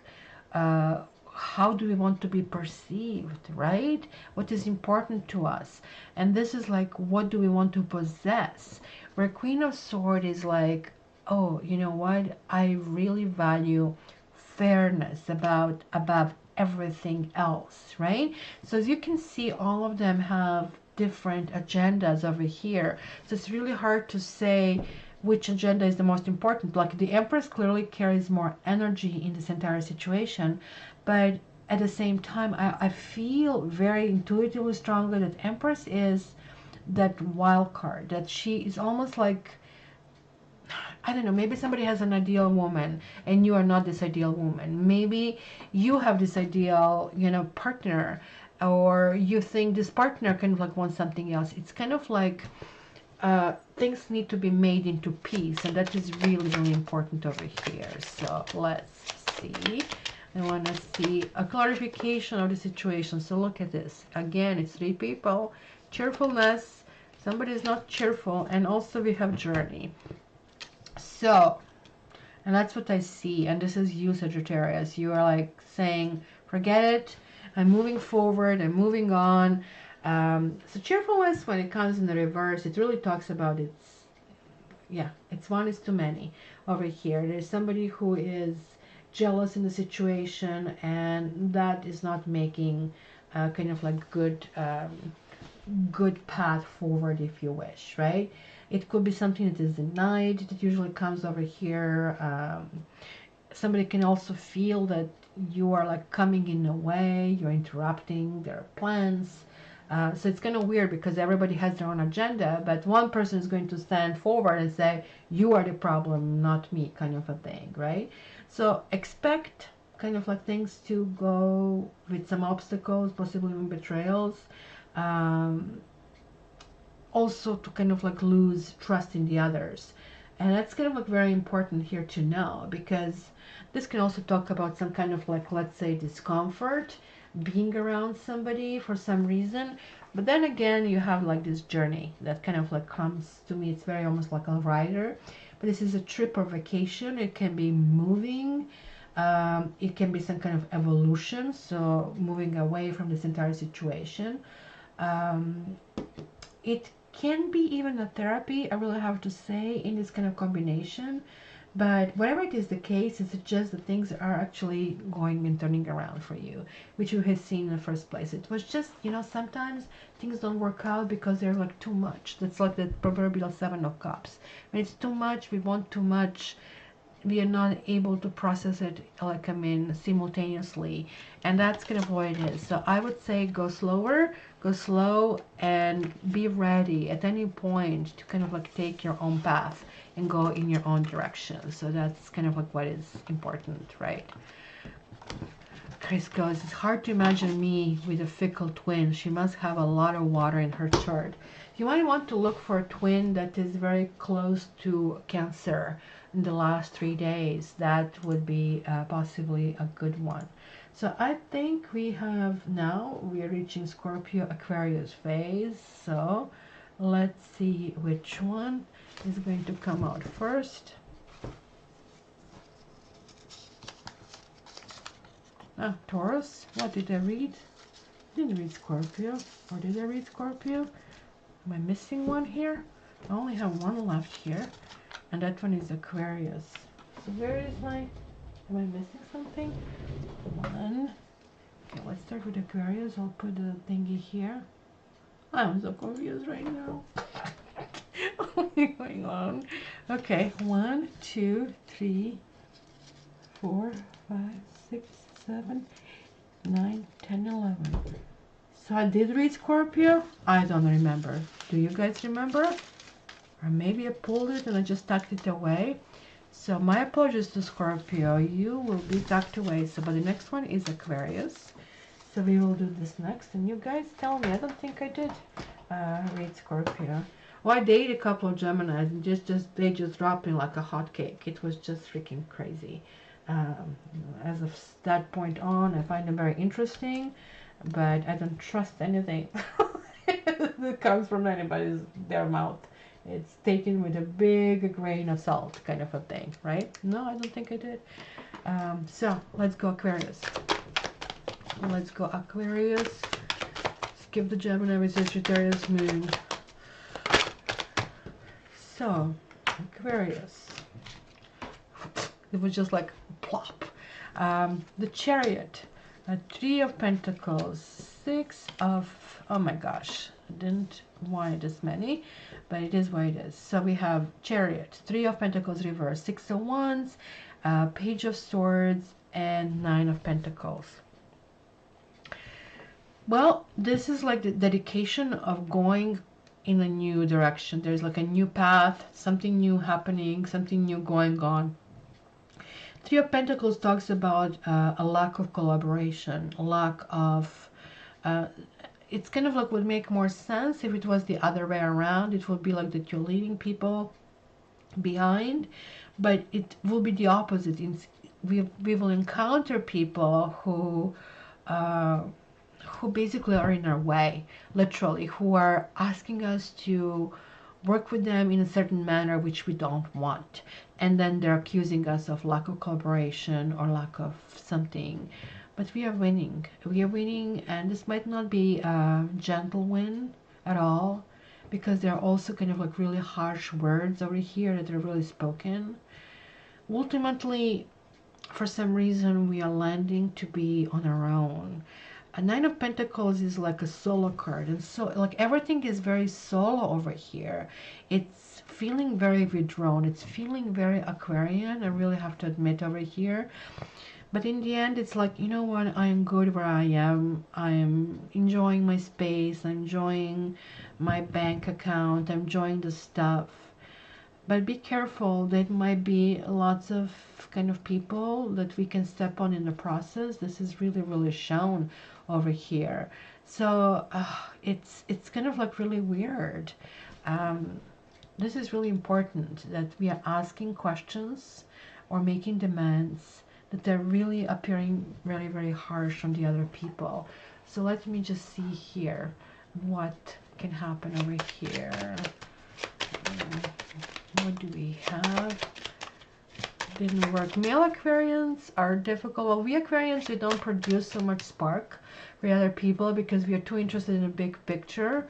how do we want to be perceived, right? What is important to us? And this is like, what do we want to possess? Where Queen of Swords is like, oh, you know what? I really value fairness above everything else, right? So as you can see, all of them have different agendas over here. So it's really hard to say which agenda is the most important. Like the Empress clearly carries more energy in this entire situation, but at the same time, I feel very intuitively strongly that Empress is that wild card, that she is almost like, I don't know, maybe somebody has an ideal woman and you are not this ideal woman. Maybe you have this ideal, you know, partner, or you think this partner kind of like wants something else. It's kind of like things need to be made into peace, and that is really important over here. So let's see. I want to see a clarification of the situation. So look at this. Again, it's three people. Cheerfulness. Somebody is not cheerful. And also we have journey. So, and that's what I see. And this is you, Sagittarius. You are like saying, forget it. I'm moving forward. I'm moving on. So cheerfulness, when it comes in the reverse, it really talks about it's one is too many over here. There's somebody who is jealous in the situation, and that is not making kind of like good path forward, if you wish, right? It could be something that is denied, that usually comes over here. Somebody can also feel that you are like coming in a way, you're interrupting their plans. So it's kind of weird because everybody has their own agenda, but one person is going to stand forward and say, you are the problem, not me, kind of a thing, right? So expect kind of like things to go with some obstacles, possibly even betrayals. Also to kind of like lose trust in the others. And that's kind of like very important here to know, because this can also talk about some kind of like, let's say, discomfort being around somebody for some reason. But then again, you have like this journey that kind of like comes to me. It's very almost like a rider, but this is a trip or vacation. It can be moving. It can be some kind of evolution, so moving away from this entire situation. It can be even a therapy, I really have to say, in this kind of combination. But whatever it is the case, it suggests that things are actually going and turning around for you, which you have seen in the first place. It was just, you know, sometimes things don't work out because they're like too much. That's like the proverbial Seven of Cups. When it's too much, we want too much. we are not able to process it, like, I mean, simultaneously, and that's kind of what it is. So I would say go slower, go slow, and be ready at any point to kind of like take your own path and go in your own direction. So that's kind of like what is important, right? Chris goes, it's hard to imagine me with a fickle twin. She must have a lot of water in her chart. You might want to look for a twin that is very close to Cancer in the last 3 days. That would be possibly a good one. So I think we are reaching Scorpio Aquarius phase. So let's see which one is going to come out first. Ah, Taurus. What did I read? Didn't read Scorpio. Or did I read Scorpio? Am I missing one here? I only have one left here. And that one is Aquarius. So where is my... Am I missing something? One. Okay, let's start with Aquarius. I'll put the thingy here. I'm so confused right now. What's going on? Okay, 1, 2, 3, 4, 5, 6, 7, 9, 10, 11. So I did read Scorpio. I don't remember. Do you guys remember? Or maybe I pulled it and I just tucked it away. So my apologies to Scorpio. You will be tucked away. So, but the next one is Aquarius. So we will do this next. And you guys tell me. I don't think I did read Scorpio. Well, I dated a couple of Geminis and they just dropped me like a hot cake. It was just freaking crazy. As of that point on, I find them very interesting, but I don't trust anything that comes from their mouth. It's taken with a big grain of salt, kind of a thing, right? No, I don't think I did. So let's go Aquarius. Let's go Aquarius. Skip the Gemini with Sagittarius moon. So Aquarius. It was just like plop. The Chariot, 3 of Pentacles, 6 of, oh my gosh, I didn't want this many, but it is what it is. So we have Chariot, 3 of Pentacles reverse, 6 of Wands, Page of Swords, and 9 of Pentacles. Well, this is like the dedication of going in a new direction. There's like a new path, something new happening, something new going on. 3 of Pentacles talks about a lack of collaboration, a lack of... it's kind of like would make more sense if it was the other way around. It would be like that you're leaving people behind, but it will be the opposite. We will encounter people who basically are in our way, literally, who are asking us to work with them in a certain manner which we don't want, and then they're accusing us of lack of collaboration or lack of something. But we are winning. We are winning, and this might not be a gentle win at all, because there are also kind of like really harsh words over here that are really spoken. Ultimately, for some reason, we are landing to be on our own. A 9 of Pentacles is like a solo card, and so like everything is very solo over here. It's feeling very withdrawn. It's feeling very Aquarian, I really have to admit, over here. But in the end, it's like, you know what, I am good where I am. I am enjoying my space. I'm enjoying my bank account. I'm enjoying the stuff. But be careful. There might be lots of kind of people that we can step on in the process. This is really, really shown over here. So it's kind of like really weird. This is really important that we are asking questions or making demands that they're really appearing very, very harsh on the other people. So let me just see here what can happen over here. What do we have? Didn't work. Male Aquarians are difficult. Well, we Aquarians, we don't produce so much spark for other people because we are too interested in a big picture.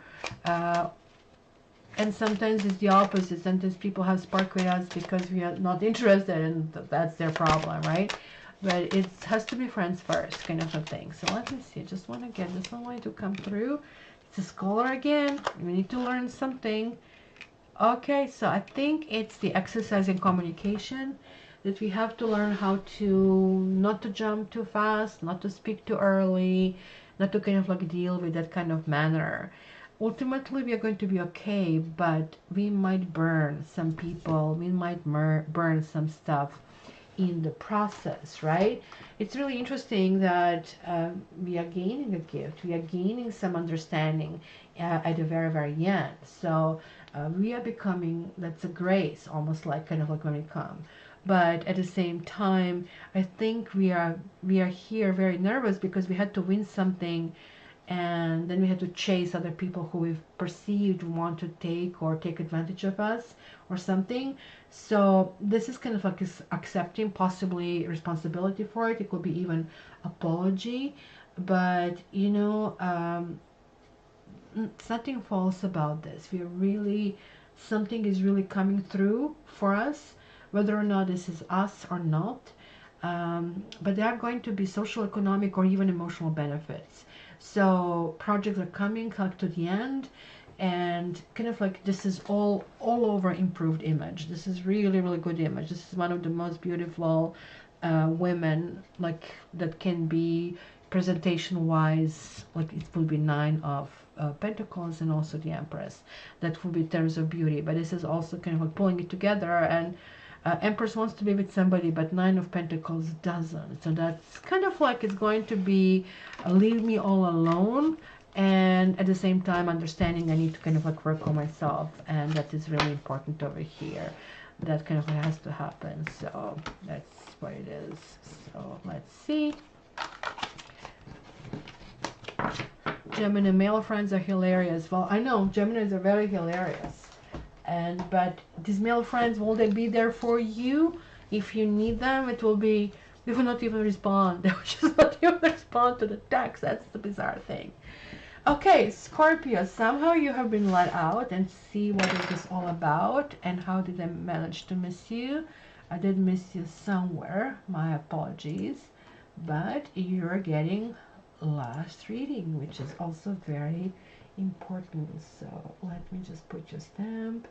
And sometimes it's the opposite. Sometimes people have spark with us because we are not interested, and that's their problem, right? But it has to be friends first, kind of a thing. So let me see. I just want to get this one to come through. It's a scholar again. We need to learn something. Okay, so I think it's the exercise in communication. that we have to learn how to not to jump too fast, not to speak too early, not to kind of like deal with that kind of manner. Ultimately, we are going to be okay, but we might burn some people, we might burn some stuff in the process, right? It's really interesting that we are gaining a gift, we are gaining some understanding at the very, very end. So we are becoming, that's a grace, almost like kind of like when we come. But at the same time, I think we are here very nervous because we had to win something, and then we had to chase other people who we've perceived want to take advantage of us or something. So this is kind of like accepting possibly responsibility for it. It could be even apology, but you know, it's nothing false about this. We really, something is really coming through for us, whether or not this is us or not. But there are going to be social, economic, or even emotional benefits. So projects are coming like to the end, and kind of like this is all over improved image. This is really, really good image. This is one of the most beautiful women like that can be presentation wise. Like it will be 9 of Pentacles and also the Empress. That will be terms of beauty. But this is also kind of like pulling it together, and Empress wants to be with somebody, but 9 of Pentacles doesn't. So that's kind of like it's going to be leave me all alone, and at the same time understanding I need to kind of like work on myself, and that is really important over here. That kind of has to happen. So that's what it is. So let's see. Gemini male friends are hilarious. Well, I know Geminis are very hilarious. But these male friends, will they be there for you if you need them? It will be, they will not even respond. They will just not even respond to the text. That's the bizarre thing. Okay, Scorpio, somehow you have been let out, and see what is this all about, and how did I manage to miss you? I did miss you somewhere, my apologies, but you're getting last reading, which is also very important. So let me just put your stamp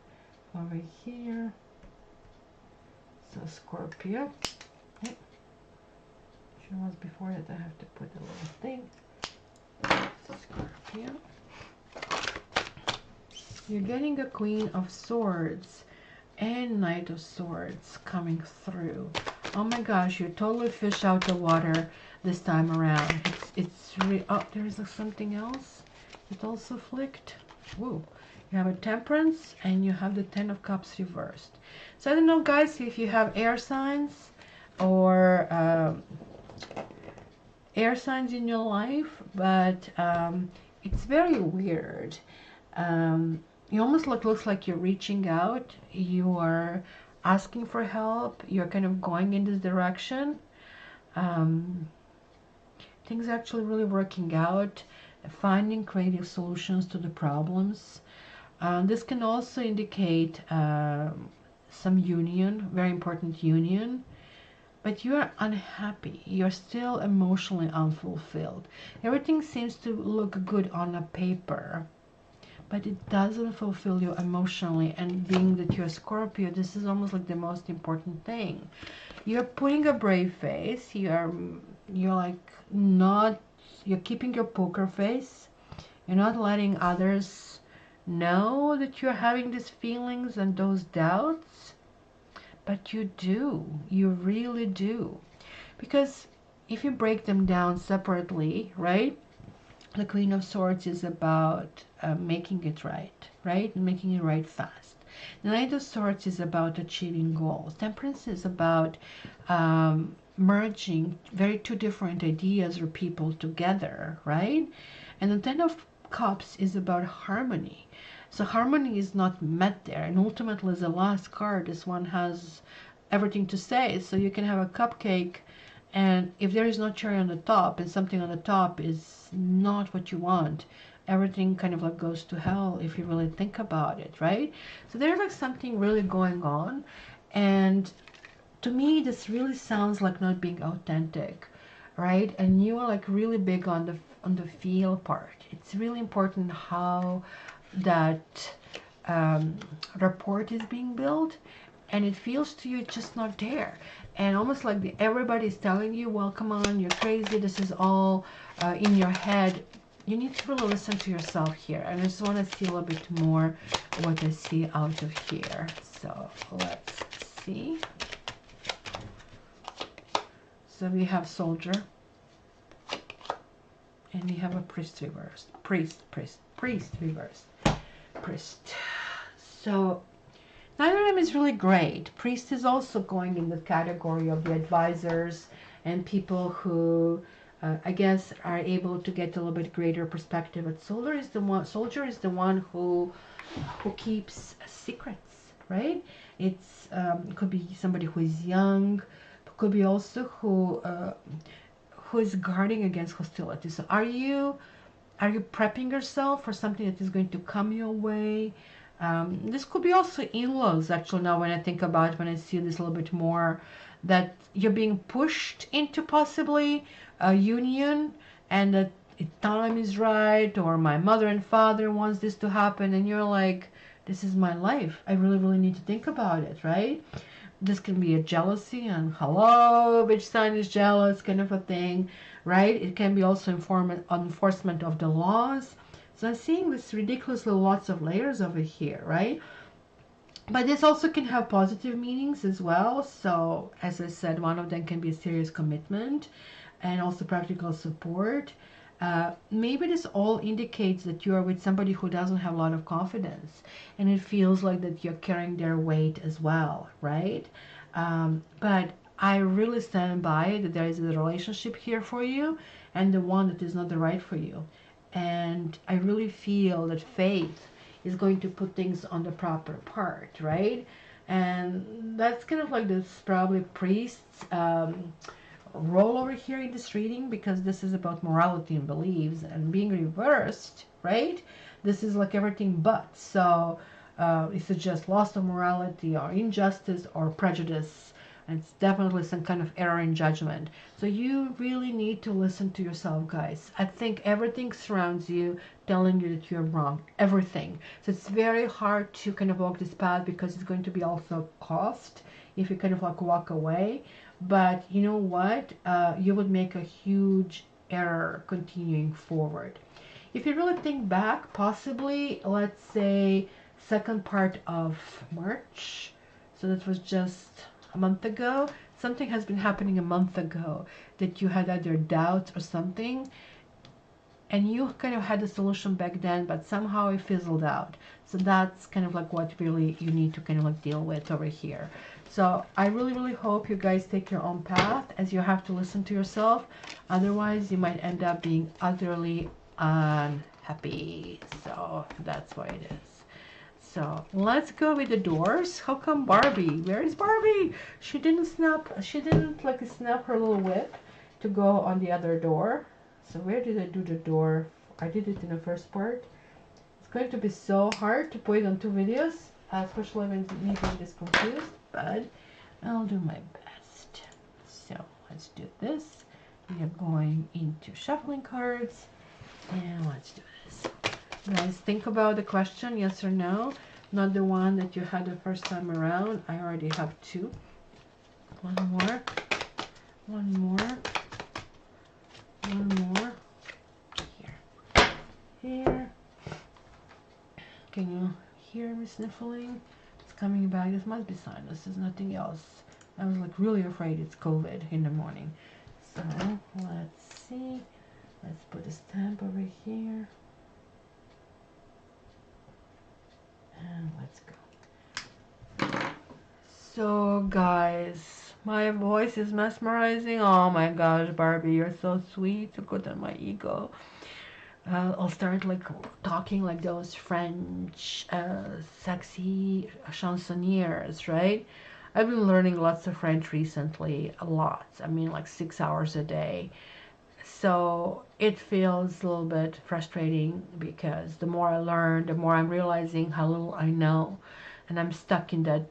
over here. So Scorpio, yep. She was before that. I have to put a little thing. Scorpio, you're getting a Queen of Swords and Knight of Swords coming through. Oh my gosh, you totally fish out the water this time around. It's really, oh, there's something else. It also flicked. Whoa. You have a Temperance, and you have the 10 of Cups reversed. So I don't know, guys, if you have air signs or air signs in your life, but it's very weird. You almost looks like you're reaching out. You are asking for help. You're kind of going in this direction. Things are actually really working out. Finding creative solutions to the problems. This can also indicate some union, very important union, but you are unhappy. You're still emotionally unfulfilled. Everything seems to look good on a paper, but it doesn't fulfill you emotionally. And being that you're a Scorpio, this is almost like the most important thing. You're putting a brave face. You're like not, you're keeping your poker face. You're not letting others know that you're having these feelings and those doubts, but you do. You really do. Because if you break them down separately, right? The Queen of Swords is about making it right? Making it right fast. The Knight of Swords is about achieving goals. Temperance is about merging two different ideas or people together, right? And the 10 of Cups is about harmony. So harmony is not met there, and ultimately the last card, this one has everything to say. So you can have a cupcake, and if there is no cherry on the top and something on the top is not what you want, everything kind of like goes to hell if you really think about it, right? So there's like something really going on, and to me this really sounds like not being authentic, right? And you are like really big on the feel part. It's really important how that rapport is being built, and it feels to you it's just not there. and almost like everybody's telling you, well, come on, you're crazy, this is all in your head. You need to really listen to yourself here. And I just want to see a little bit more what I see out of here. So let's see. So we have Soldier, and we have a Priest reversed. Priest reversed. Priest. So neither of them is really great. Priest is also going in the category of the advisors and people who I guess are able to get a little bit greater perspective. But Soldier is the one who keeps secrets, right? It could be somebody who is young, but could be also who is guarding against hostility. So are you prepping yourself for something that is going to come your way? This could be also in-laws, actually, now when I think about it, when I see this a little bit more, that you're being pushed into possibly a union, and that time is right, or my mother and father wants this to happen, and you're like, this is my life. I really, really need to think about it, right? This can be a jealousy, and hello, which sign is jealous, kind of a thing, right? It can be also enforcement of the laws. So I'm seeing this ridiculously lots of layers over here, right? But this also can have positive meanings as well. So as I said, one of them can be a serious commitment and also practical support. Maybe this all indicates that you are with somebody who doesn't have a lot of confidence, and it feels like that you're carrying their weight as well, right? But I really stand by that there is a relationship here for you, and the one that is not the right for you. And I really feel that faith is going to put things on the proper part, right? And that's kind of like this probably priest's role over here in this reading, because this is about morality and beliefs, and being reversed, right? This is like everything but. So is it just loss of morality or injustice or prejudice? And it's definitely some kind of error in judgment. So you really need to listen to yourself, guys. I think everything surrounds you telling you that you're wrong. Everything. So it's very hard to kind of walk this path, because it's going to be also cost if you kind of like walk away. But you know what? You would make a huge error continuing forward. If you really think back, possibly, let's say, second part of March. So that was just a month ago. Something has been happening a month ago that you had either doubts or something, and you kind of had a solution back then, but somehow it fizzled out. So that's kind of like what really you need to kind of like deal with over here. So I really, really hope you guys take your own path, as you have to listen to yourself. Otherwise, you might end up being utterly unhappy. So that's why it is. So let's go with the doors. How come Barbie? Where is Barbie? She didn't like snap her little whip to go on the other door. So where did I do the door? I did it in the first part. It's going to be so hard to put it on 2 videos, especially when me being this confused, but I'll do my best. So let's do this. We are going into shuffling cards, and let's do this. Guys, think about the question, yes or no. Not the one that you had the first time around. I already have 2. One more. One more. One more. Here. Here. Can you hear me sniffling? It's coming back. This must be sinus. There's nothing else. I was like really afraid it's COVID in the morning. So let's see. Let's put a stamp over here. And let's go. So guys, my voice is mesmerizing. Oh my gosh, Barbie, you're so sweet. So good on my ego. I'll start like talking like those French sexy chansonniers, right? I've been learning lots of French recently, a lot. I mean, like 6 hours a day. So it feels a little bit frustrating, because the more I learn, the more I'm realizing how little I know, and I'm stuck in that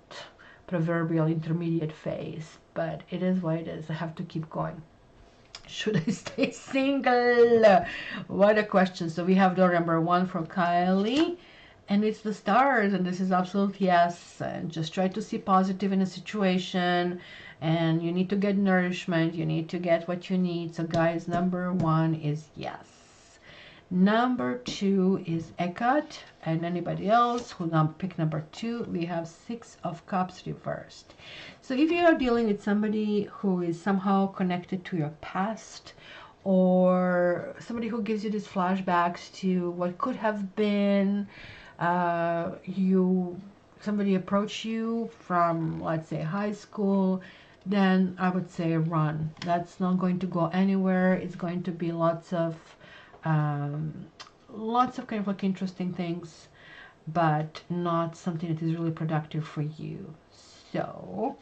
proverbial intermediate phase. But it is what it is. I have to keep going. Should I stay single? What a question. So we have door number 1 from Kylie, and it's the stars, and this is absolute yes. And just try to see positive in a situation, and you need to get nourishment, you need to get what you need. So guys, number 1 is yes. Number 2 is Eckhart, and anybody else who pick number 2, we have 6 of Cups reversed. So if you are dealing with somebody who is somehow connected to your past, or somebody who gives you these flashbacks to what could have been, somebody approach you from, let's say, high school, then I would say run. That's not going to go anywhere. It's going to be lots of kind of like interesting things, but not something that is really productive for you. So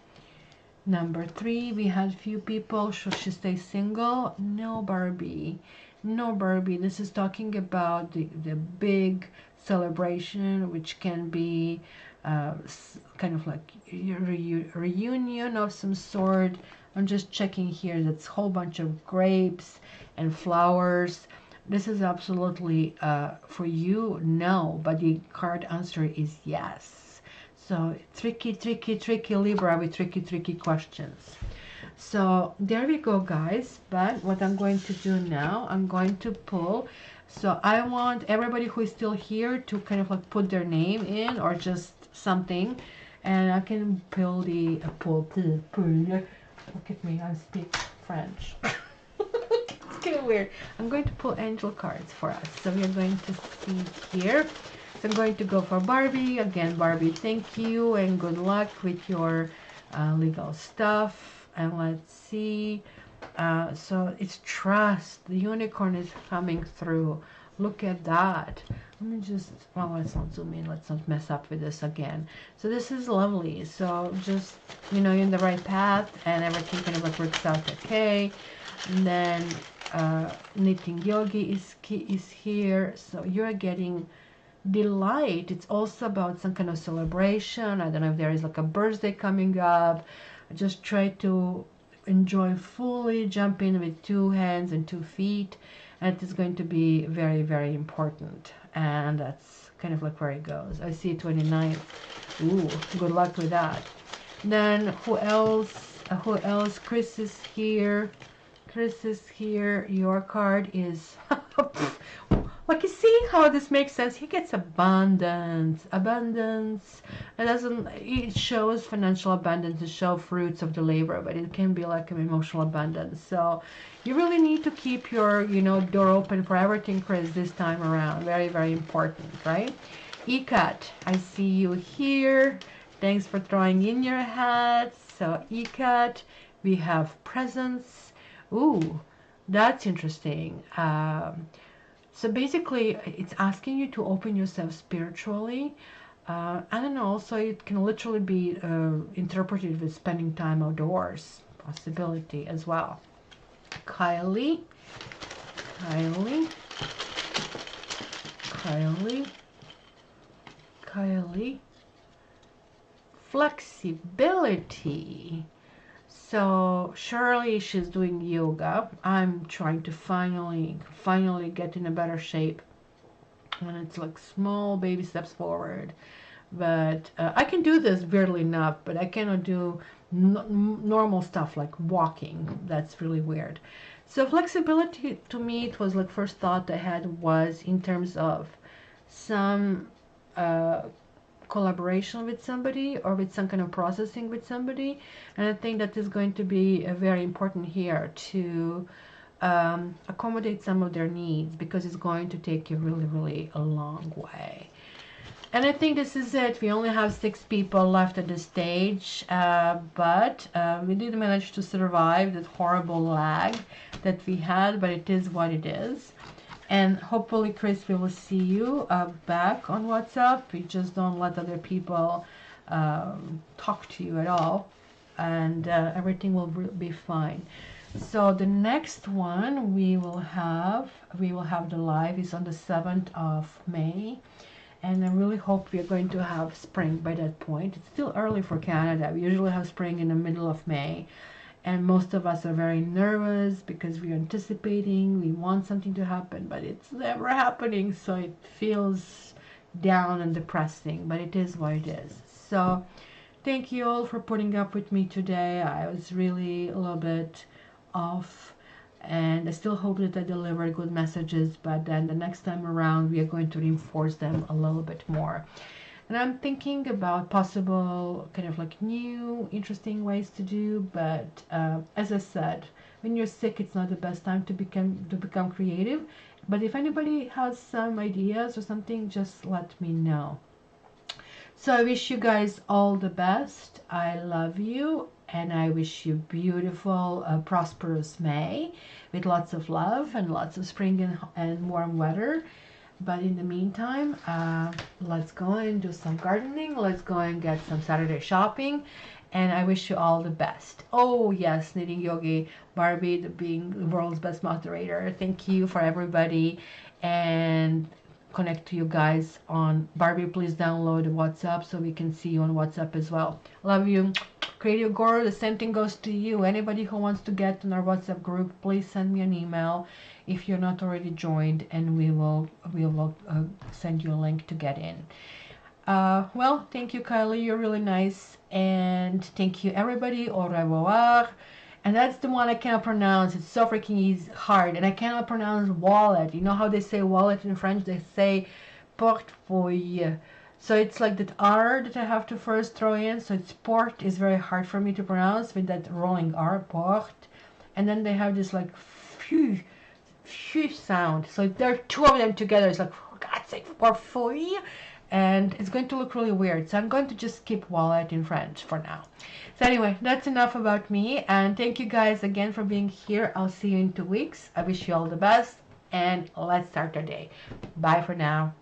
number 3, we had few people. Should she stay single? No, Barbie. No, Barbie. This is talking about the big celebration, which can be kind of like a reunion of some sort. I'm just checking here. That's a whole bunch of grapes and flowers. This is absolutely for you, no, but the card answer is yes. So tricky Libra with tricky questions. So there we go, guys. But what I'm going to do now, I'm going to pull. So I want everybody who is still here to kind of like put their name in or just something, and I can pull the pull. Look at me, I speak French. It's kind of weird. I'm going to pull angel cards for us. So we are going to see here. So I'm going to go for Barbie. Again, Barbie, thank you and good luck with your legal stuff. And let's see. So it's trust. The unicorn is coming through. Look at that. Let me just, well, let's not zoom in. Let's not mess up with this again. So this is lovely. So just, you know, you're in the right path and everything kind of like works out okay. And then knitting yogi is here. So you're getting delight. It's also about some kind of celebration. I don't know if there is like a birthday coming up. Just try to enjoy fully, jump in with 2 hands and 2 feet, and it is going to be very, very important. And that's kind of like where it goes. I see 29th. Ooh, good luck with that. Then who else? Chris is here. Chris is here. Your card is like, you see how this makes sense? He gets abundance. It shows financial abundance, it shows fruits of the labor, but it can be like an emotional abundance. So you really need to keep your, you know, door open for everything, Chris, this time around. Very, very important, right? Ekat, I see you here. Thanks for throwing in your hat. So Ekat, we have presence. Ooh, that's interesting. So basically, it's asking you to open yourself spiritually. And then also it can literally be interpreted with spending time outdoors, possibility as well. Kylie. Flexibility. So Shirley, she's doing yoga. I'm trying to finally get in a better shape. And it's like small baby steps forward. But I can do this weirdly enough, but I cannot do normal stuff like walking. That's really weird. So flexibility, to me, it was like first thought I had was in terms of some collaboration with somebody or with some kind of processing with somebody, and I think that is going to be very important here to accommodate some of their needs, because it's going to take you really a long way. And I think this is it. We only have 6 people left at this stage, but we did manage to survive that horrible lag that we had, but it is what it is. And hopefully, Chris, we will see you back on WhatsApp. We just don't let other people talk to you at all, and everything will be fine. So the next one we will have the live is on the 7th of May. And I really hope we are going to have spring by that point. It's still early for Canada. We usually have spring in the middle of May. And most of us are very nervous because we're anticipating, we want something to happen, but it's never happening. So it feels down and depressing, but it is what it is. So thank you all for putting up with me today. I was really a little bit off, and I still hope that I deliver good messages, but then the next time around we are going to reinforce them a little bit more. And I'm thinking about possible kind of like new interesting ways to do, but as I said, when you're sick it's not the best time to become creative. But if anybody has some ideas or something, just let me know. So I wish you guys all the best. I love you, and I wish you beautiful, prosperous May with lots of love and lots of spring and warm weather. But in the meantime, let's go and do some gardening. Let's go and get some Saturday shopping. And I wish you all the best. Oh yes, Knitting Yogi Barbie, being the world's best moderator. Thank you for everybody. And connect to you guys on Barbie. Please download WhatsApp so we can see you on WhatsApp as well. Love you. Creative Guru, the same thing goes to you. Anybody who wants to get in our WhatsApp group, please send me an email if you're not already joined, and we will send you a link to get in. Well, thank you, Kylie. You're really nice. And thank you, everybody. Au revoir. And that's the one I cannot pronounce. It's so freaking easy, hard. And I cannot pronounce wallet. You know how they say wallet in French? They say portefeuille. So it's like that R that I have to first throw in. So it's port is very hard for me to pronounce with that rolling R, port. And then they have this like phew sound. So there are two of them together. It's like, for God's sake, portefeuille. And it's going to look really weird. So I'm going to just skip wallet in French for now. So anyway, that's enough about me. And thank you guys again for being here. I'll see you in 2 weeks. I wish you all the best. And let's start our day. Bye for now.